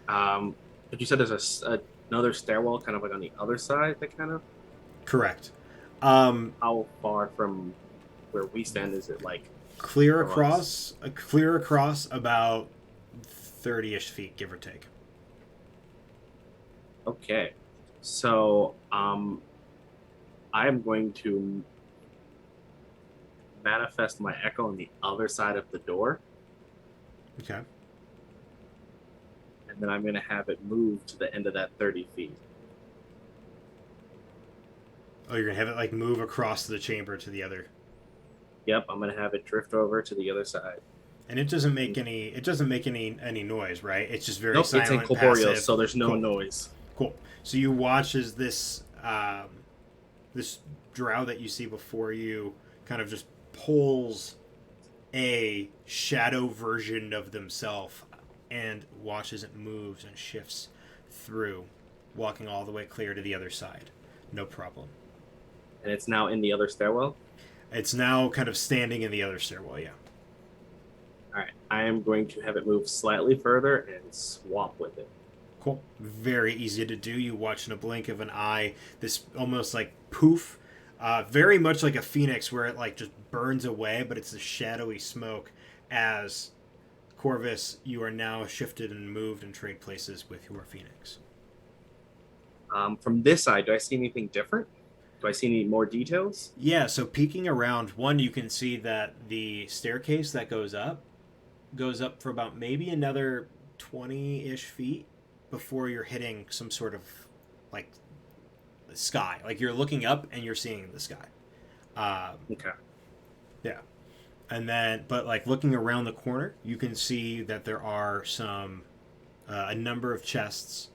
But you said there's another stairwell kind of like on the other side that kind of... Correct. How far from where we stand is it, like... Clear across about 30-ish feet, give or take. Okay. So, I'm going to manifest my echo on the other side of the door. Okay. And then I'm going to have it move to the end of that 30 feet. Oh, you're gonna have it like move across the chamber to the other. Yep, I'm going to have it drift over to the other side. And it doesn't make any. It doesn't make any noise, right? It's just very Nope, silent, it's incorporeal, passive. so there's no Cool. noise. Cool. So you watch as this this drow that you see before you kind of just pulls a shadow version of themselves and watch as it moves and shifts through, walking all the way clear to the other side. No problem. And it's now in the other stairwell? It's now kind of standing in the other stairwell, yeah. All right, I am going to have it move slightly further and swap with it. Cool. Very easy to do. You watch in a blink of an eye this almost like poof, very much like a phoenix where it like just burns away, but it's a shadowy smoke as Corvus, you are now shifted and moved and trade places with your phoenix. From this side, do I see anything different? Do I see any more details? Yeah, so peeking around, one, you can see that the staircase that goes up for about maybe another 20-ish feet before you're hitting some sort of like sky. Like you're looking up and you're seeing the sky. Okay. Yeah. And then, but like looking around the corner, you can see that there are a number of chests.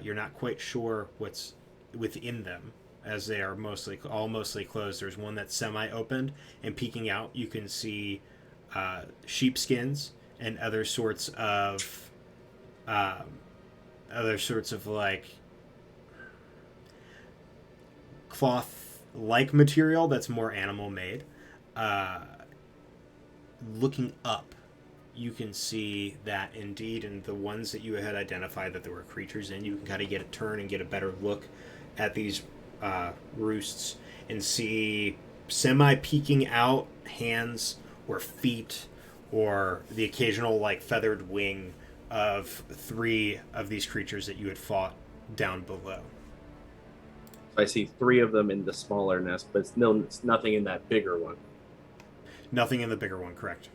You're not quite sure what's within them, as they are mostly closed. There's one that's semi-opened, and peeking out, you can see sheepskins and other sorts of like cloth-like material that's more animal-made. Looking up, you can see that indeed in the ones that you had identified that there were creatures in, you can kind of get a turn and get a better look at these roosts and see semi-peeking out hands or feet or the occasional like feathered wing of 3 of these creatures that you had fought down below. So I see 3 of them in the smaller nest, but it's nothing in that bigger one. Nothing in the bigger one, correct.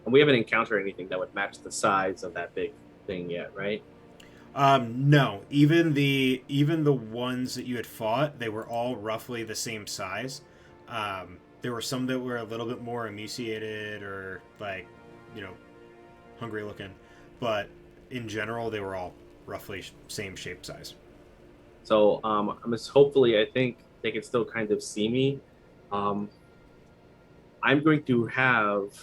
And we haven't encountered anything that would match the size of that big thing yet, right? No. Even the ones that you had fought, they were all roughly the same size. There were some that were a little bit more emaciated or like, hungry looking, but in general, they were all roughly same shape size. So hopefully, I think they can still kind of see me. I'm going to have,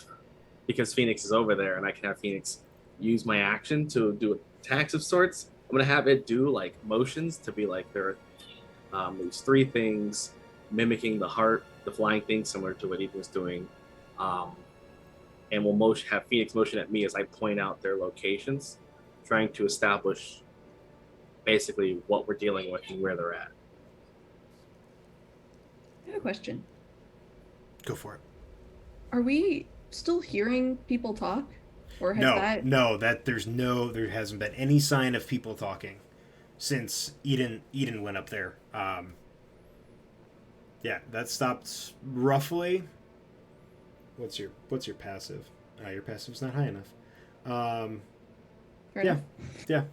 because Phoenix is over there, and I can have Phoenix use my action to do attacks of sorts. I'm going to have it do like motions to be like there are these 3 things mimicking the heart, the flying thing, similar to what Ethan was doing. And we'll have Phoenix motion at me as I point out their locations, trying to establish basically what we're dealing with and where they're at. I have a question. Go for it. Are we still hearing people talk? Or has there hasn't been any sign of people talking since Eden went up there. Yeah, that stopped roughly. What's your passive? Your passive's not high enough. Yeah.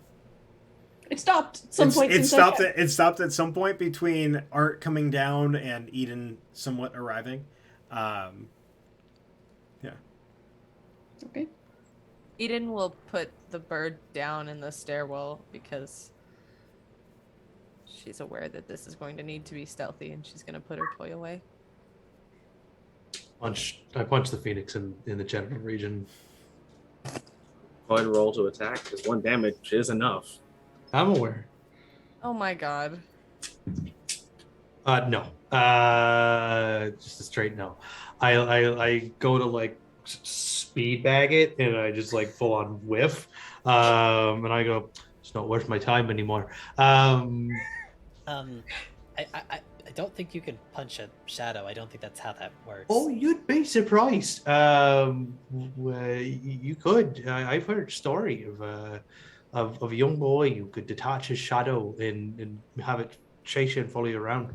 It stopped at some point. It stopped at some point between Art coming down and Eden somewhat arriving. Yeah. Okay. Eden will put the bird down in the stairwell because she's aware that this is going to need to be stealthy, and she's going to put her toy away. I punch the Phoenix in the genital region. Go ahead and roll to attack, because 1 damage is enough. I'm aware. Oh my god. No. Just a straight no. I go to like speed bag it and I just like full on whiff. And I go, it's not worth my time anymore. Um, I don't think you can punch a shadow. I don't think that's how that works. Oh, you'd be surprised. You could. I've heard a story of a young boy who could detach his shadow and have it chase you and follow you around.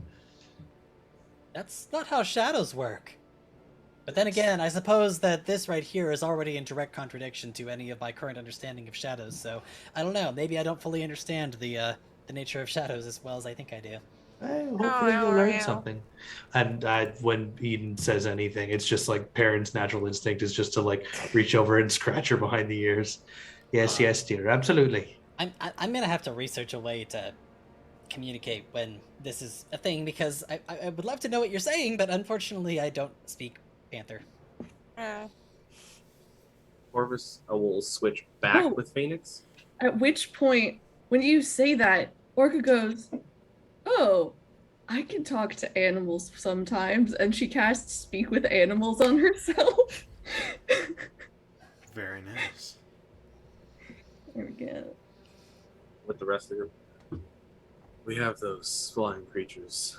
That's not how shadows work. But then again, I suppose that this right here is already in direct contradiction to any of my current understanding of shadows. So I don't know. Maybe I don't fully understand the nature of shadows as well as I think I do. Hopefully you'll learn something. And when Eden says anything, it's just like parents' natural instinct is just to like reach over and scratch her behind the ears. Yes, yes, dear, absolutely. I'm gonna have to research a way to communicate when this is a thing because I would love to know what you're saying, but unfortunately I don't speak Panther. Corvus will switch back Oh. with Phoenix. At which point, when you say that, Orca goes, "Oh, I can talk to animals sometimes," and she casts Speak with Animals on herself. Very nice. There we go. With the rest of your, we have those flying creatures,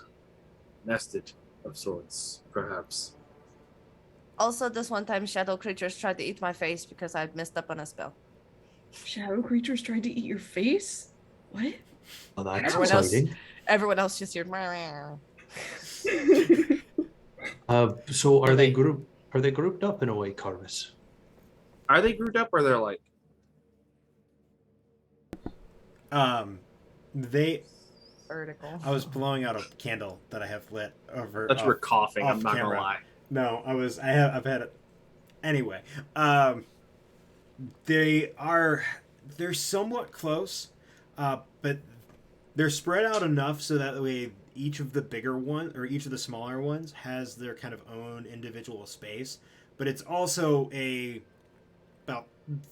nested of sorts, perhaps. Also, this one time, shadow creatures tried to eat my face because I'd messed up on a spell. Shadow creatures tried to eat your face? What? Well, that's Everyone else- exciting. Everyone else just heard. "Meow." So are Okay. they grouped up in a way, Corvus? Are they grouped up or they're like? They. Vertical. I was blowing out a candle that I have lit over. That's we're coughing. I'm off not camera. gonna lie. No, I've had it. Anyway, they're somewhat close, but they're spread out enough so that way each of the bigger one or each of the smaller ones has their kind of own individual space. But it's also a about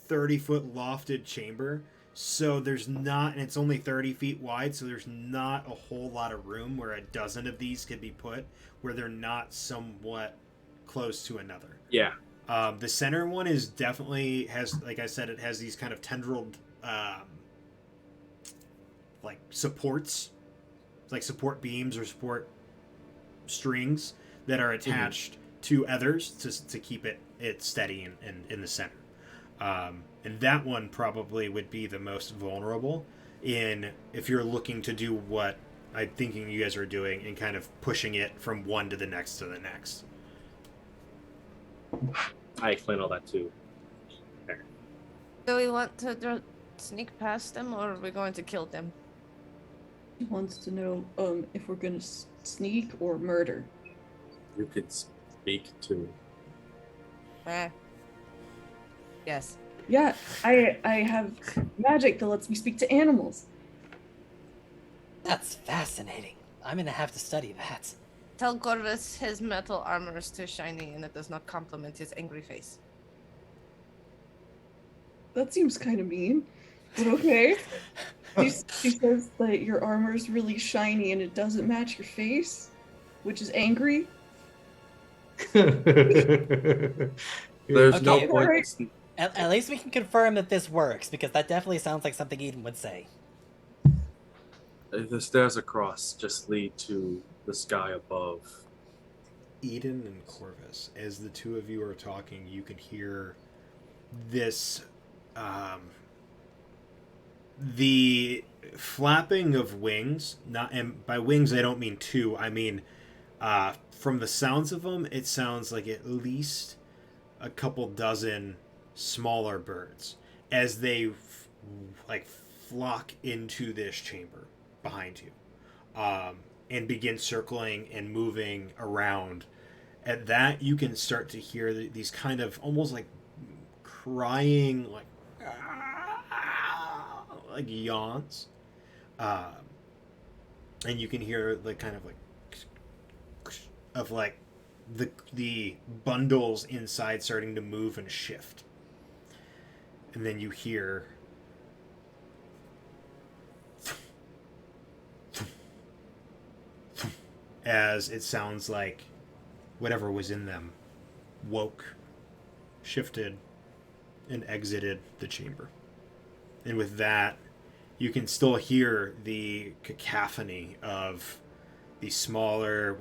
30-foot lofted chamber. So there's not, and it's only 30 feet wide, so there's not a whole lot of room where a dozen of these could be put, where they're not somewhat close to another. Yeah. The center one is definitely has, like I said, it has these kind of tendrilled, like supports, like support beams or support strings that are attached to others to keep it steady in the center. And that one probably would be the most vulnerable if you're looking to do what I'm thinking you guys are doing and kind of pushing it from one to the next to the next. I explain all that too. Do we want to sneak past them, or are we going to kill them? He wants to know if we're gonna sneak or murder. You could speak to. Yes. Yeah, I have magic that lets me speak to animals. That's fascinating. I'm gonna have to study that. Tell Corvus his metal armor is too shiny and it does not complement his angry face. That seems kind of mean, but okay. She says that your armor's really shiny and it doesn't match your face, which is angry. There's Okay. no point. Alright. At least we can confirm that this works, because that definitely sounds like something Eden would say. The stairs across just lead to the sky above. Eden and Corvus, as the two of you are talking, you can hear this, the flapping of wings. And by wings, I don't mean two. I mean, from the sounds of them, it sounds like at least a couple dozen smaller birds as they flock into this chamber behind you, and begin circling and moving around. At that, you can start to hear these kind of almost like crying, like yawns, and you can hear the kind of like the bundles inside starting to move and shift. And then you hear as it sounds like whatever was in them woke, shifted, and exited the chamber. And with that, you can still hear the cacophony of the smaller,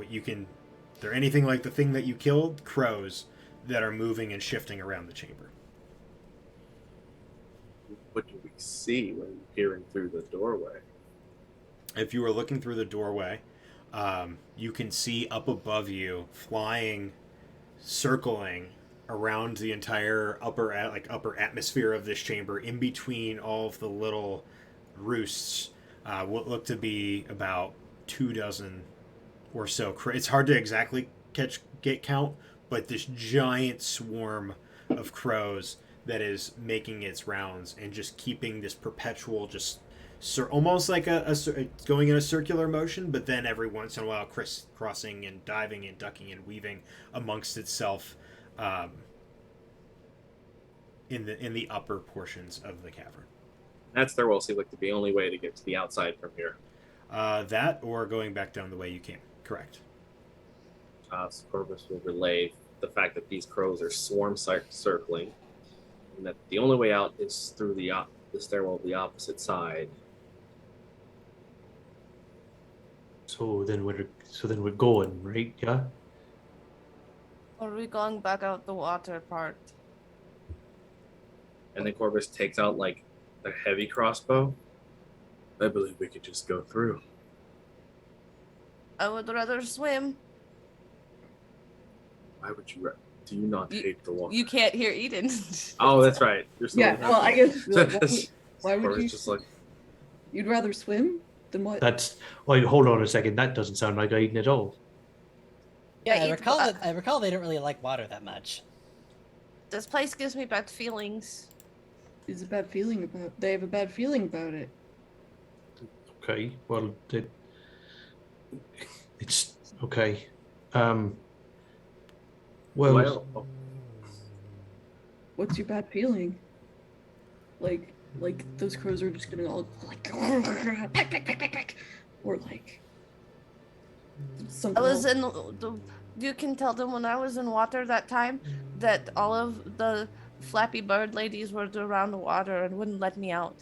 they're anything like the thing that you killed, crows that are moving and shifting around the chamber. What do we see when peering through the doorway? If you are looking through the doorway, you can see up above you, flying, circling around the entire upper atmosphere of this chamber, in between all of the little roosts, what look to be about 24 or so. It's hard to exactly get count, but this giant swarm of crows that is making its rounds and just keeping this perpetual, just almost like going in a circular motion, but then every once in a while crisscrossing and diving and ducking and weaving amongst itself in the upper portions of the cavern. That stairwell seems like the only way to get to the outside from here. That or going back down the way you came. Correct. So Corvus will relay the fact that these crows are swarm circling, and that the only way out is through the stairwell the opposite side. So then we're going, right? Yeah. Are we going back out the water part? And then Corvus takes out like a heavy crossbow. I believe we could just go through. I would rather swim. Why would you? Do you not hate the water? You can't hear Eden. Oh, that's right. You're still Yeah, well, I guess. Why would Corvus you? just like, You'd rather swim than what? Hold on a second. That doesn't sound like Aiden at all. Yeah, I I recall they don't really like water that much. This place gives me bad feelings. It's a bad feeling about. They have a bad feeling about it. Okay. Well, it's okay. Well, What's your bad feeling? Like those crows are just gonna all like peck, peck, peck, peck, peck, or like something. I was else. you can tell them when I was in water that time that all of the Flappy Bird ladies were around the water and wouldn't let me out.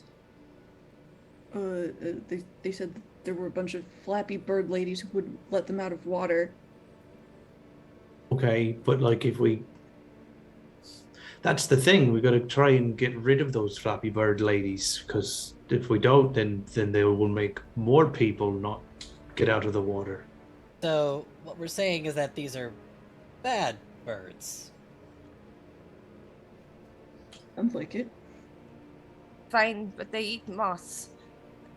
They said that there were a bunch of Flappy Bird ladies who wouldn't let them out of water. okay, but like that's the thing. We got to try and get rid of those Flappy Bird ladies, because if we don't, then they will make more people not get out of the water. So what we're saying is that these are bad birds. Sounds like it. Fine, but they eat moss.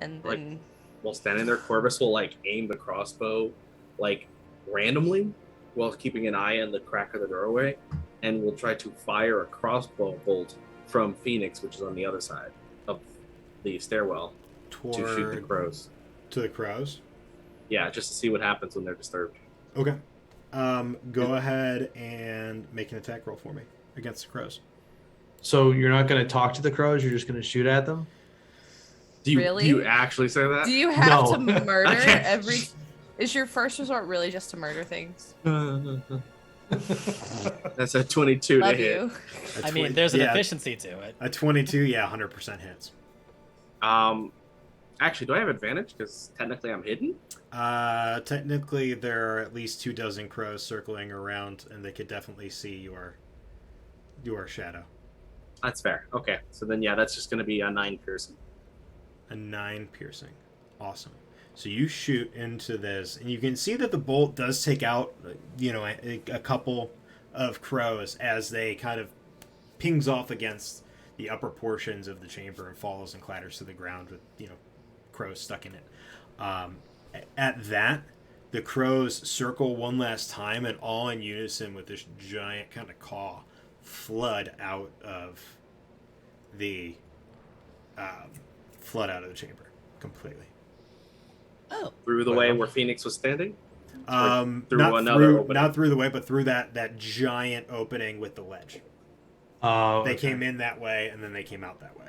And Like- then while standing there, Corvus will like aim the crossbow like randomly while keeping an eye on the crack of the doorway, and will try to fire a crossbow bolt from Phoenix, which is on the other side of the stairwell, to shoot the crows. To the crows. Yeah, just to see what happens when they're disturbed. Okay. Go ahead and make an attack roll for me against the crows. So you're not going to talk to the crows? You're just going to shoot at them? Do you Really? actually say that? do you have No. to murder I can't. every? Is your first resort really just to murder things? That's a 22 to Love hit. you. I mean, there's an efficiency to it. A 22, yeah, 100% hits. Actually, do I have advantage? Because technically I'm hidden. Technically, there are at least 24 crows circling around, and they could definitely see your shadow. That's fair. Okay, so then yeah, that's just going to be a 9 piercing. A 9 piercing. Awesome. So you shoot into this, and you can see that the bolt does take out, a couple of crows as they kind of pings off against the upper portions of the chamber and falls and clatters to the ground with, crows stuck in it. At that, the crows circle one last time, and all in unison with this giant kind of caw flood out of the chamber completely. Oh, Through the way where Phoenix was standing? Through not another through, opening. not through the way, but through that giant opening with the ledge. They came in that way, and then they came out that way.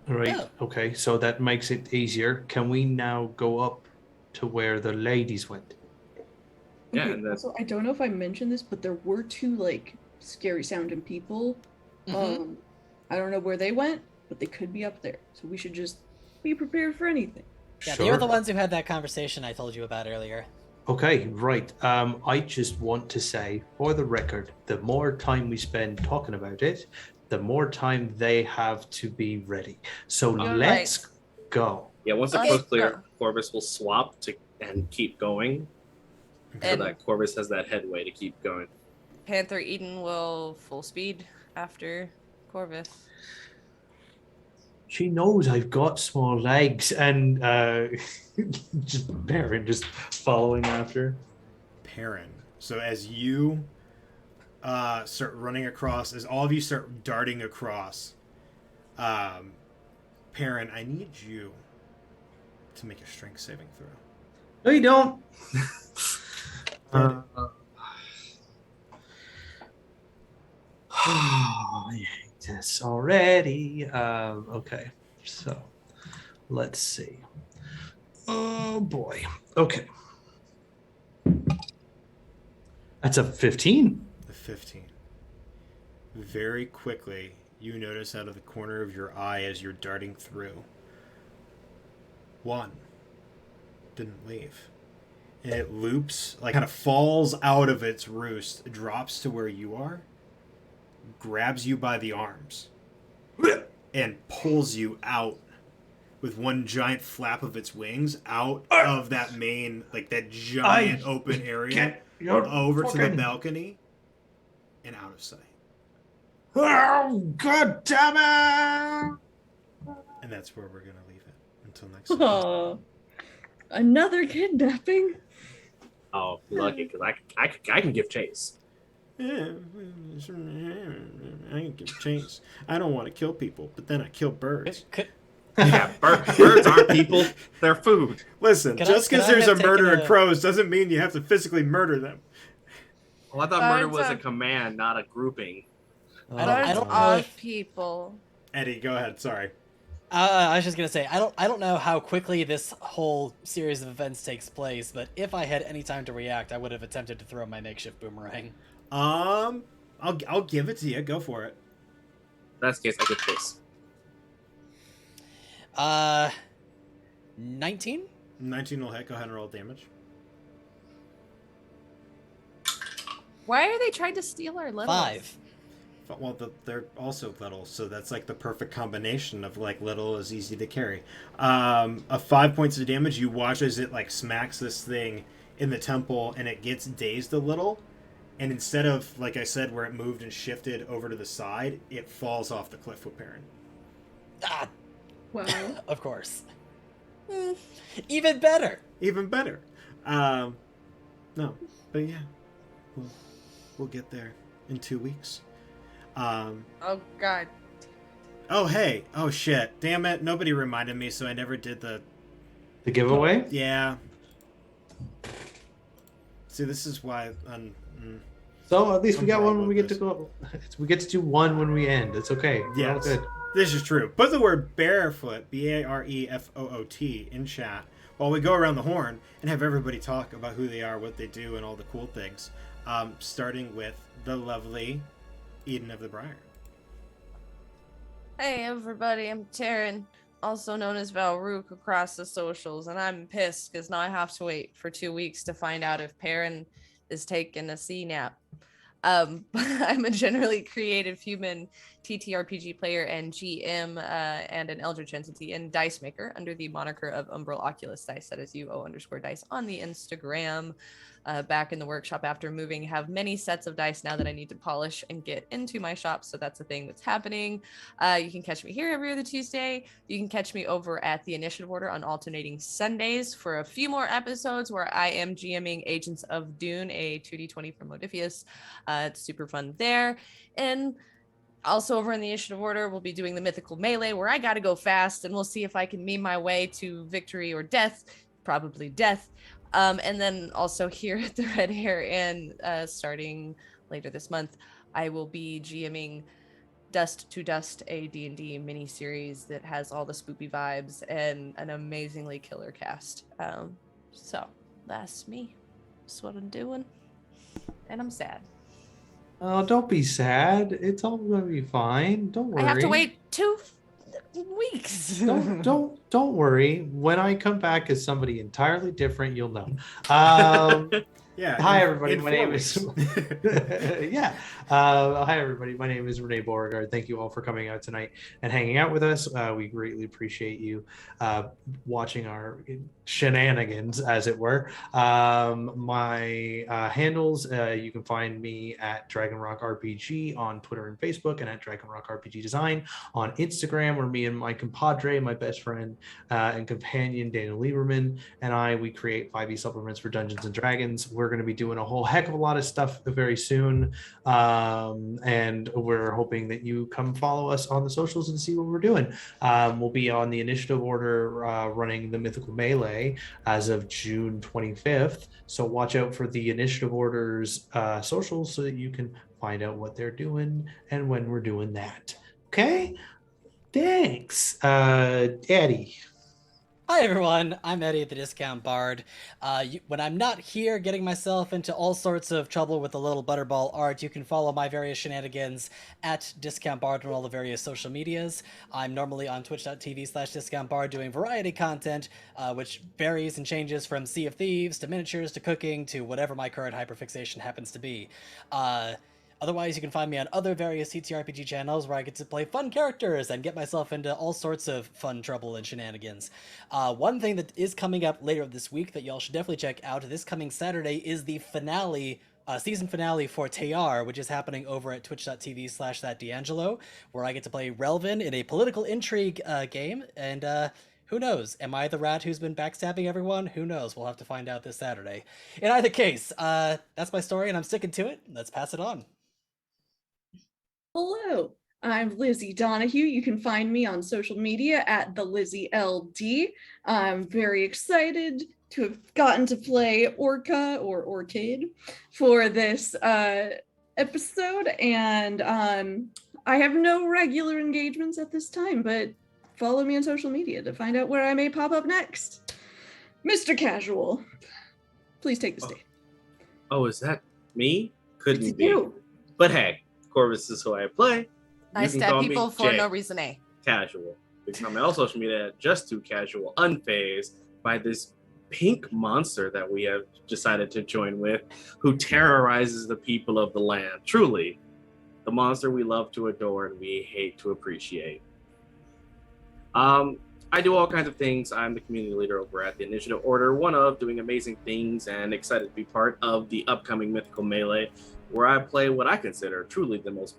Right. Oh. Okay. So that makes it easier. Can we now go up to where the ladies went? Yeah, Okay, and then also, I don't know if I mentioned this, but there were two like scary sounding people. Mhm. I don't know where they went, but they could be up there. So we should just be prepared for anything. Yeah, they were the Sure. ones who had that conversation I told you about earlier. Okay, right. I just want to say, for the record, the more time we spend talking about it, the more time they have to be ready. So You're let's right. go. yeah, once the Okay, coast clear, go. Corvus will swap to and keep going, so And that Corvus has that headway to keep going. Panther Eden will full speed after Corvus. She knows I've got small legs, and just Baron just following after. Perrin. So as you start running across, as all of you start darting across, Perrin, I need you to make a strength saving throw. No, you don't. Good. I hate this already. Okay, so let's see. Oh boy. Okay. That's a 15. The 15. Very quickly, you notice out of the corner of your eye as you're darting through. One didn't leave. And it loops, like kind of falls out of its roost, drops to where you are, grabs you by the arms, and pulls you out with one giant flap of its wings out of that main, like that giant open area, over to the balcony and out of sight. Oh, God damn it! And that's where we're going to leave it until next time. Aw. Another kidnapping? Oh, lucky, because I can give chase. I can give chase. I don't want to kill people, but then I kill birds. Yeah, birds aren't people; they're food. Listen, Can just I because there's a have murder taken in crows doesn't mean you have to physically murder them. Well, I thought murder Birds was a are- command, not a grouping. I Birds don't know are if- people. Eddie, go ahead. Sorry. I was just gonna say I don't know how quickly this whole series of events takes place, but if I had any time to react, I would have attempted to throw my makeshift boomerang. I'll give it to you. Go for it. In that case, I get chase. 19? 19 will hit. Go ahead and roll damage. Why are they trying to steal our littles? 5. Well, they're also little, so that's like the perfect combination of like little is easy to carry. A 5 points of damage. You watch as it like smacks this thing in the temple, and it gets dazed a little. And instead of, like I said, where it moved and shifted over to the side, it falls off the cliff with Perrin. Ah, Wow. of course. Even better. Even better. No, but yeah, we'll get there in 2 weeks. Oh God. Oh hey, oh shit, damn it! Nobody reminded me, so I never did the. The giveaway? Yeah. See, this is why. So at least we I'm got wrong one when we with get to go. We get to do one when we end. It's okay. We're all Yes. good. This is true. Put the word barefoot, Barefoot, in chat while we go around the horn and have everybody talk about who they are, what they do, and all the cool things. Starting with the lovely Eden of the Briar. Hey everybody, I'm Taryn, also known as Valrook across the socials, and I'm pissed because now I have to wait for 2 weeks to find out if Perrin is taking a C nap. I'm a generally creative human TTRPG player and GM and an Eldritch entity and dice maker under the moniker of Umbral Oculus Dice. That is UO_dice on the Instagram. Back in the workshop after moving, have many sets of dice now that I need to polish and get into my shop, so that's a thing that's happening. You can catch me here every other Tuesday. You can catch me over at the Initiative Order on alternating Sundays for a few more episodes where I am GMing Agents of Dune, a 2d20 from Modifius. It's super fun there. And also over in the Initiative Order, we'll be doing the Mythical Melee where I gotta go fast, and we'll see if I can meme my way to victory or death, probably death. And then also here at the Red Hare Inn, starting later this month, I will be GMing Dust to Dust, a D&D mini-series that has all the spoopy vibes and an amazingly killer cast. So that's me. That's what I'm doing. And I'm sad. Oh, don't be sad. It's all gonna be fine. Don't worry. I have to wait 2 weeks. Don't worry. When I come back as somebody entirely different, you'll know. Yeah. Hi everybody. in My 4 name is weeks. yeah. Hi everybody. My name is Renee Beauregard. Thank you all for coming out tonight and hanging out with us. We greatly appreciate you watching our shenanigans, as it were. My handles, you can find me at Dragon Rock RPG on Twitter and Facebook, and at Dragon Rock RPG Design on Instagram, where me and my compadre, my best friend and companion Daniel Lieberman, and we create 5e supplements for Dungeons and Dragons. We're going to be doing a whole heck of a lot of stuff very soon, and we're hoping that you come follow us on the socials and see what we're doing. We'll be on the initiative order running the Mythical Melee as of June 25th, so watch out for the initiative orders socials so that you can find out what they're doing and when we're doing that. Okay, thanks. Eddie. Hi everyone, I'm Eddie the Discount Bard. When I'm not here getting myself into all sorts of trouble with the little butterball art, you can follow my various shenanigans at Discount Bard on all the various social medias. I'm normally on twitch.tv/discountbard doing variety content, which varies and changes from Sea of Thieves to miniatures to cooking to whatever my current hyperfixation happens to be. Otherwise, you can find me on other various TTRPG channels where I get to play fun characters and get myself into all sorts of fun trouble and shenanigans. One thing that is coming up later this week that y'all should definitely check out this coming Saturday is the finale, season finale for Tayar, which is happening over at twitch.tv/thatD'Angelo, where I get to play Relvin in a political intrigue game, and who knows? Am I the rat who's been backstabbing everyone? Who knows? We'll have to find out this Saturday. In either case, that's my story and I'm sticking to it. Let's pass it on. Hello, I'm Lizzie Donahue. You can find me on social media at the Lizzie LD. I'm very excited to have gotten to play Orca or Orchid for this episode, and I have no regular engagements at this time, but follow me on social media to find out where I may pop up next. Mr. Casual, please take the stage. Oh, is that me? Couldn't It's be. you. But hey, Corvus is who I play. I You can stab call me people for Jay. no reason, eh? Casual. You can find me on all social media at Just Too Casual, unfazed by this pink monster that we have decided to join with, who terrorizes the people of the land. Truly, the monster we love to adore and we hate to appreciate. I do all kinds of things. I'm the community leader over at the Initiative Order, one of doing amazing things, and excited to be part of the upcoming Mythical Melee, where I play what I consider truly the most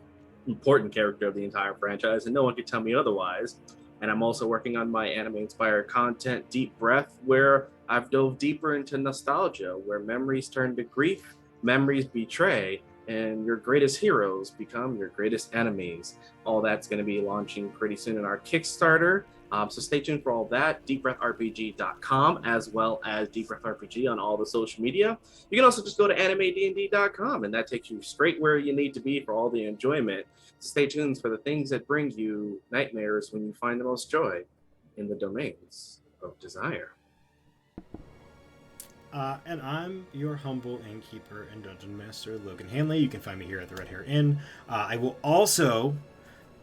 important character of the entire franchise, and no one can tell me otherwise. And I'm also working on my anime-inspired content, Deep Breath, where I've dove deeper into nostalgia, where memories turn to grief, memories betray, and your greatest heroes become your greatest enemies. All that's going to be launching pretty soon in our Kickstarter. So stay tuned for all that. DeepBreathRPG.com, as well as Deep Breath RPG on all the social media. You can also just go to AnimeDND.com, and that takes you straight where you need to be for all the enjoyment. So stay tuned for the things that bring you nightmares when you find the most joy in the domains of desire. And I'm your humble innkeeper and dungeon master, Logan Hanley. You can find me here at the Red Hare Inn. I will also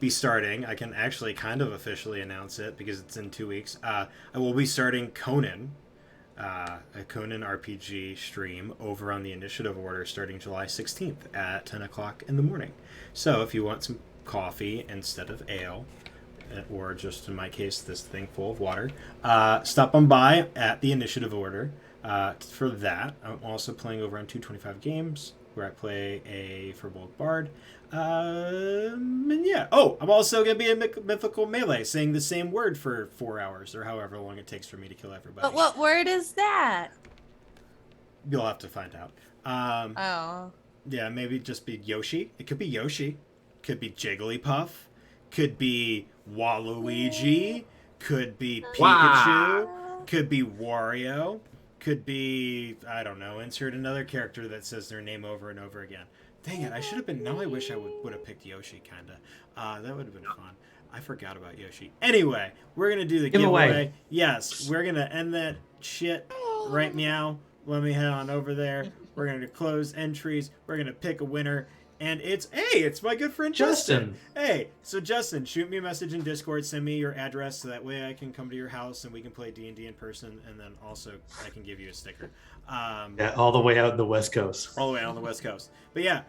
be starting, I can actually kind of officially announce it because it's in 2 weeks. I will be starting Conan, a Conan RPG stream over on the Initiative Order starting July 16th at 10 o'clock in the morning. So if you want some coffee instead of ale, or just in my case, this thing full of water, stop on by at the Initiative Order for that. I'm also playing over on 225 Games, where I play a Firbolg Bard. And yeah. Oh, I'm also going to be in Mythical Melee, saying the same word for 4 hours, or however long it takes for me to kill everybody. But what word is that? You'll have to find out. Oh. Yeah, maybe just be Yoshi. It could be Yoshi. Could be Jigglypuff. Could be Waluigi. Could be Pikachu. Wow. Could be Wario. Could be, I don't know, insert another character that says their name over and over again. Dang it, I should have been, now I wish I would have picked Yoshi, kind of. That would have been fun. I forgot about Yoshi. Anyway, we're going to do the giveaway. Yes, we're going to end that shit right meow let me head on over there. We're going to close entries. We're going to pick a winner. And it's my good friend Justin. Hey, so Justin, shoot me a message in Discord. Send me your address so that way I can come to your house and we can play D&D in person. And then also I can give you a sticker. Yeah, all the way out in the West Coast. All the way out on the West Coast. But yeah,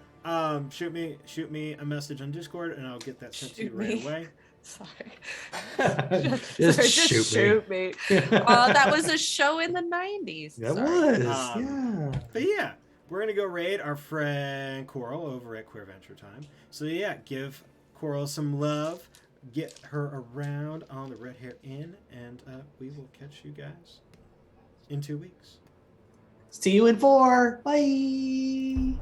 shoot me a message on Discord and I'll get that sent to you right away. Sorry. Just shoot me. That was a show in the 90s. That Sorry. was, yeah. But yeah, we're going to go raid our friend Coral over at Queer Venture Time. So yeah, give Coral some love. Get her around on the Red Hare Inn. And we will catch you guys in 2 weeks. See you in 4. Bye.